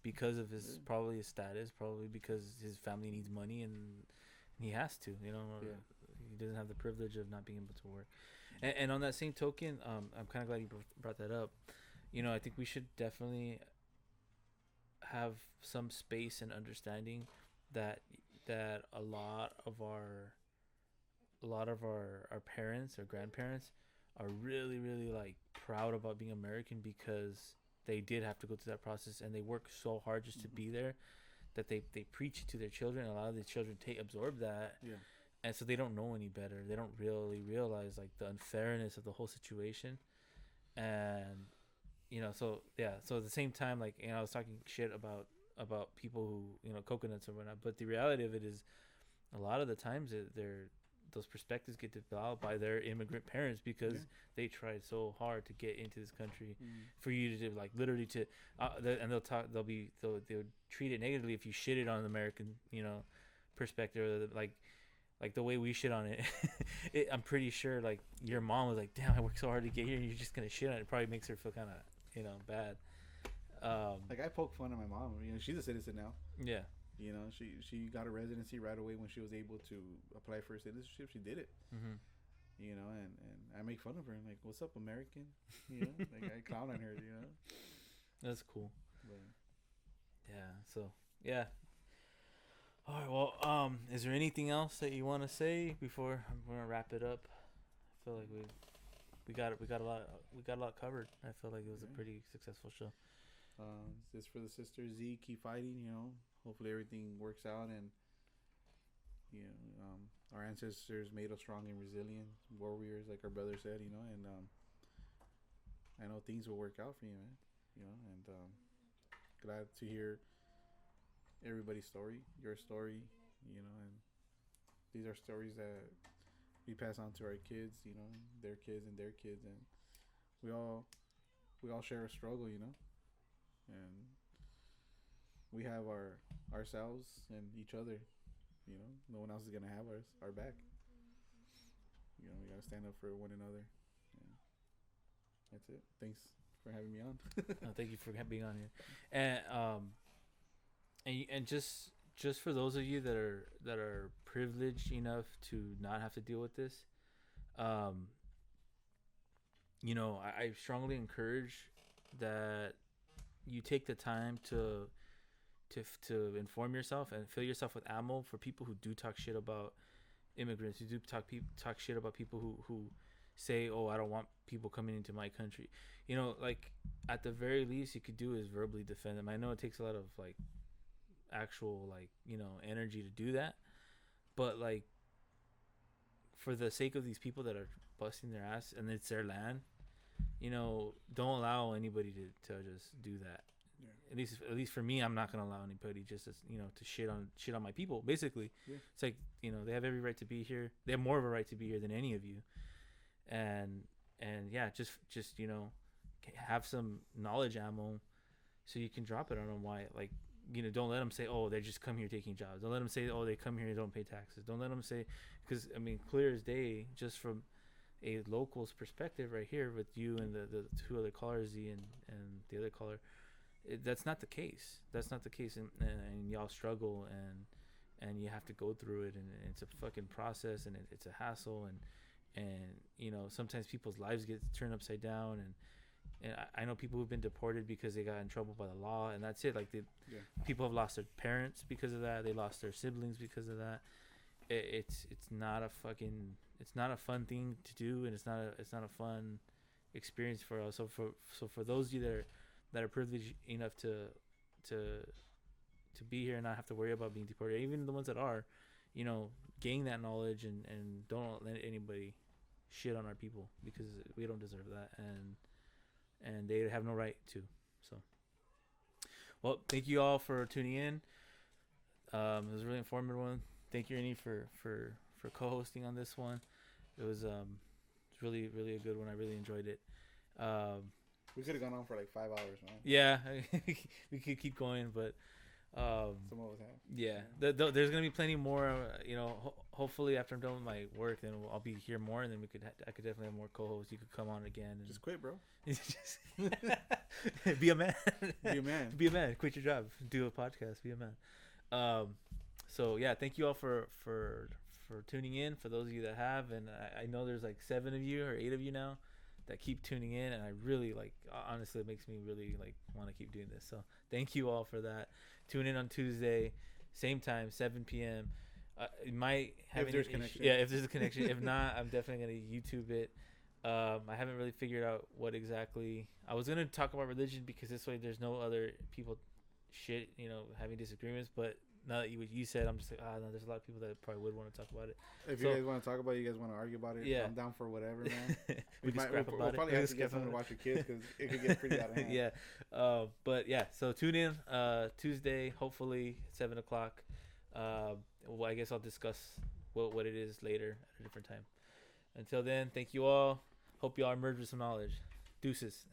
because of his probably his status, probably because his family needs money and he has to, you know. Yeah. He doesn't have the privilege of not being able to work. And on that same token, I'm kind of glad you brought that up. You know, I think we should definitely have some space and understanding that a lot of our parents or grandparents are really, really like proud about being American because they did have to go through that process and they work so hard just to be there that they preach it to their children. A lot of the children absorb that. Yeah. And so they don't know any better. They don't really realize like the unfairness of the whole situation. And, you know, so yeah. So at the same time, like, you know, I was talking shit about people who, you know, coconuts or whatnot. But the reality of it is a lot of the times those perspectives get developed by their immigrant parents because they tried so hard to get into this country for you to like literally to, and they'll treat it negatively if you shit it on the American, you know, perspective, or like the way we shit on it. I'm pretty sure like your mom was like, damn, I worked so hard to get here and you're just gonna shit on it. It probably makes her feel kind of, you know, bad. Like I poke fun at my mom. You know, she's a citizen now. Yeah. You know, she got a residency right away when she was able to apply for citizenship. She did it. Mm-hmm. You know, and I make fun of her. I'm like, "What's up, American?" You know, like I clown on her. You know, that's cool. But, yeah. So yeah. All right. Well, is there anything else that you want to say before I'm gonna wrap it up? I feel like we got a lot covered. I feel like it was a pretty successful show. Just for the sister Z, keep fighting. You know, hopefully everything works out, and you know, our ancestors made us strong and resilient warriors, like our brother said. You know, and I know things will work out for you, man. You know, and glad to hear everybody's story, your story. You know, and these are stories that we pass on to our kids. You know, their kids and their kids, and we all share a struggle. You know. And we have ourselves and each other, you know. No one else is gonna have our back. You know, we gotta stand up for one another. And that's it. Thanks for having me on. Thank you for being on here. And just for those of you that are privileged enough to not have to deal with this, you know, I strongly encourage that you take the time to inform yourself and fill yourself with ammo for people who do talk shit about immigrants, who do talk shit about people who say, oh, I don't want people coming into my country. You know, like at the very least you could do is verbally defend them. I know it takes a lot of like actual like, you know, energy to do that, but like for the sake of these people that are busting their ass and it's their land, you know, don't allow anybody to just do that. Yeah. At least for me, I'm not gonna allow anybody just to, you know, to shit on my people. Basically, It's like, you know, they have every right to be here. They have more of a right to be here than any of you. And yeah, just you know, have some knowledge ammo so you can drop it on them. Why, like, you know, don't let them say, oh, they just come here taking jobs. Don't let them say, oh, they come here and don't pay taxes. Don't let them say, because I mean, clear as day, just from a local's perspective right here with you and the two other callers, Z and the other caller, that's not the case. That's not the case, and y'all struggle, and you have to go through it, and it's a fucking process, and it's a hassle, and sometimes people's lives get turned upside down, and I know people who've been deported because they got in trouble by the law, and that's it. Like people have lost their parents because of that. They lost their siblings because of that. It's not a fun thing to do, and it's not a fun experience for us. So for those of you that are privileged enough to be here and not have to worry about being deported, even the ones that are, gain that knowledge and don't let anybody shit on our people, because we don't deserve that, and they have no right to. So, well, thank you all for tuning in. It was a really informative one. Thank you, Ernie, for co-hosting on this one. It was really, really a good one. I really enjoyed it. We could have gone on for like 5 hours, man. Yeah, we could keep going, but some of us have. Yeah, there's gonna be plenty more. Hopefully after I'm done with my work, then I'll be here more, and then I could definitely have more co-hosts. You could come on again. And just quit, bro. Be a man. Be a man. Be a man. Quit your job. Do a podcast. Be a man. So yeah, thank you all for tuning in. For those of you that have, and I know there's like 7 of you or 8 of you now that keep tuning in, and I really honestly, it makes me really want to keep doing this. So thank you all for that. Tune in on Tuesday, same time, 7 p.m. It might have if there's connection. Yeah, if there's a connection. If not, I'm definitely gonna YouTube it. I haven't really figured out what exactly. I was gonna talk about religion, because this way there's no other people having disagreements, but now that you said, I'm just like, no, there's a lot of people that probably would want to talk about it. If you guys want to talk about it, you guys want to argue about it, yeah, I'm down for whatever, man. we'll probably have to get someone to watch your kids, because it could get pretty out of hand. Yeah. But yeah, so tune in Tuesday, hopefully at 7 o'clock. Well, I guess I'll discuss what it is later at a different time. Until then, thank you all. Hope you all emerge with some knowledge. Deuces.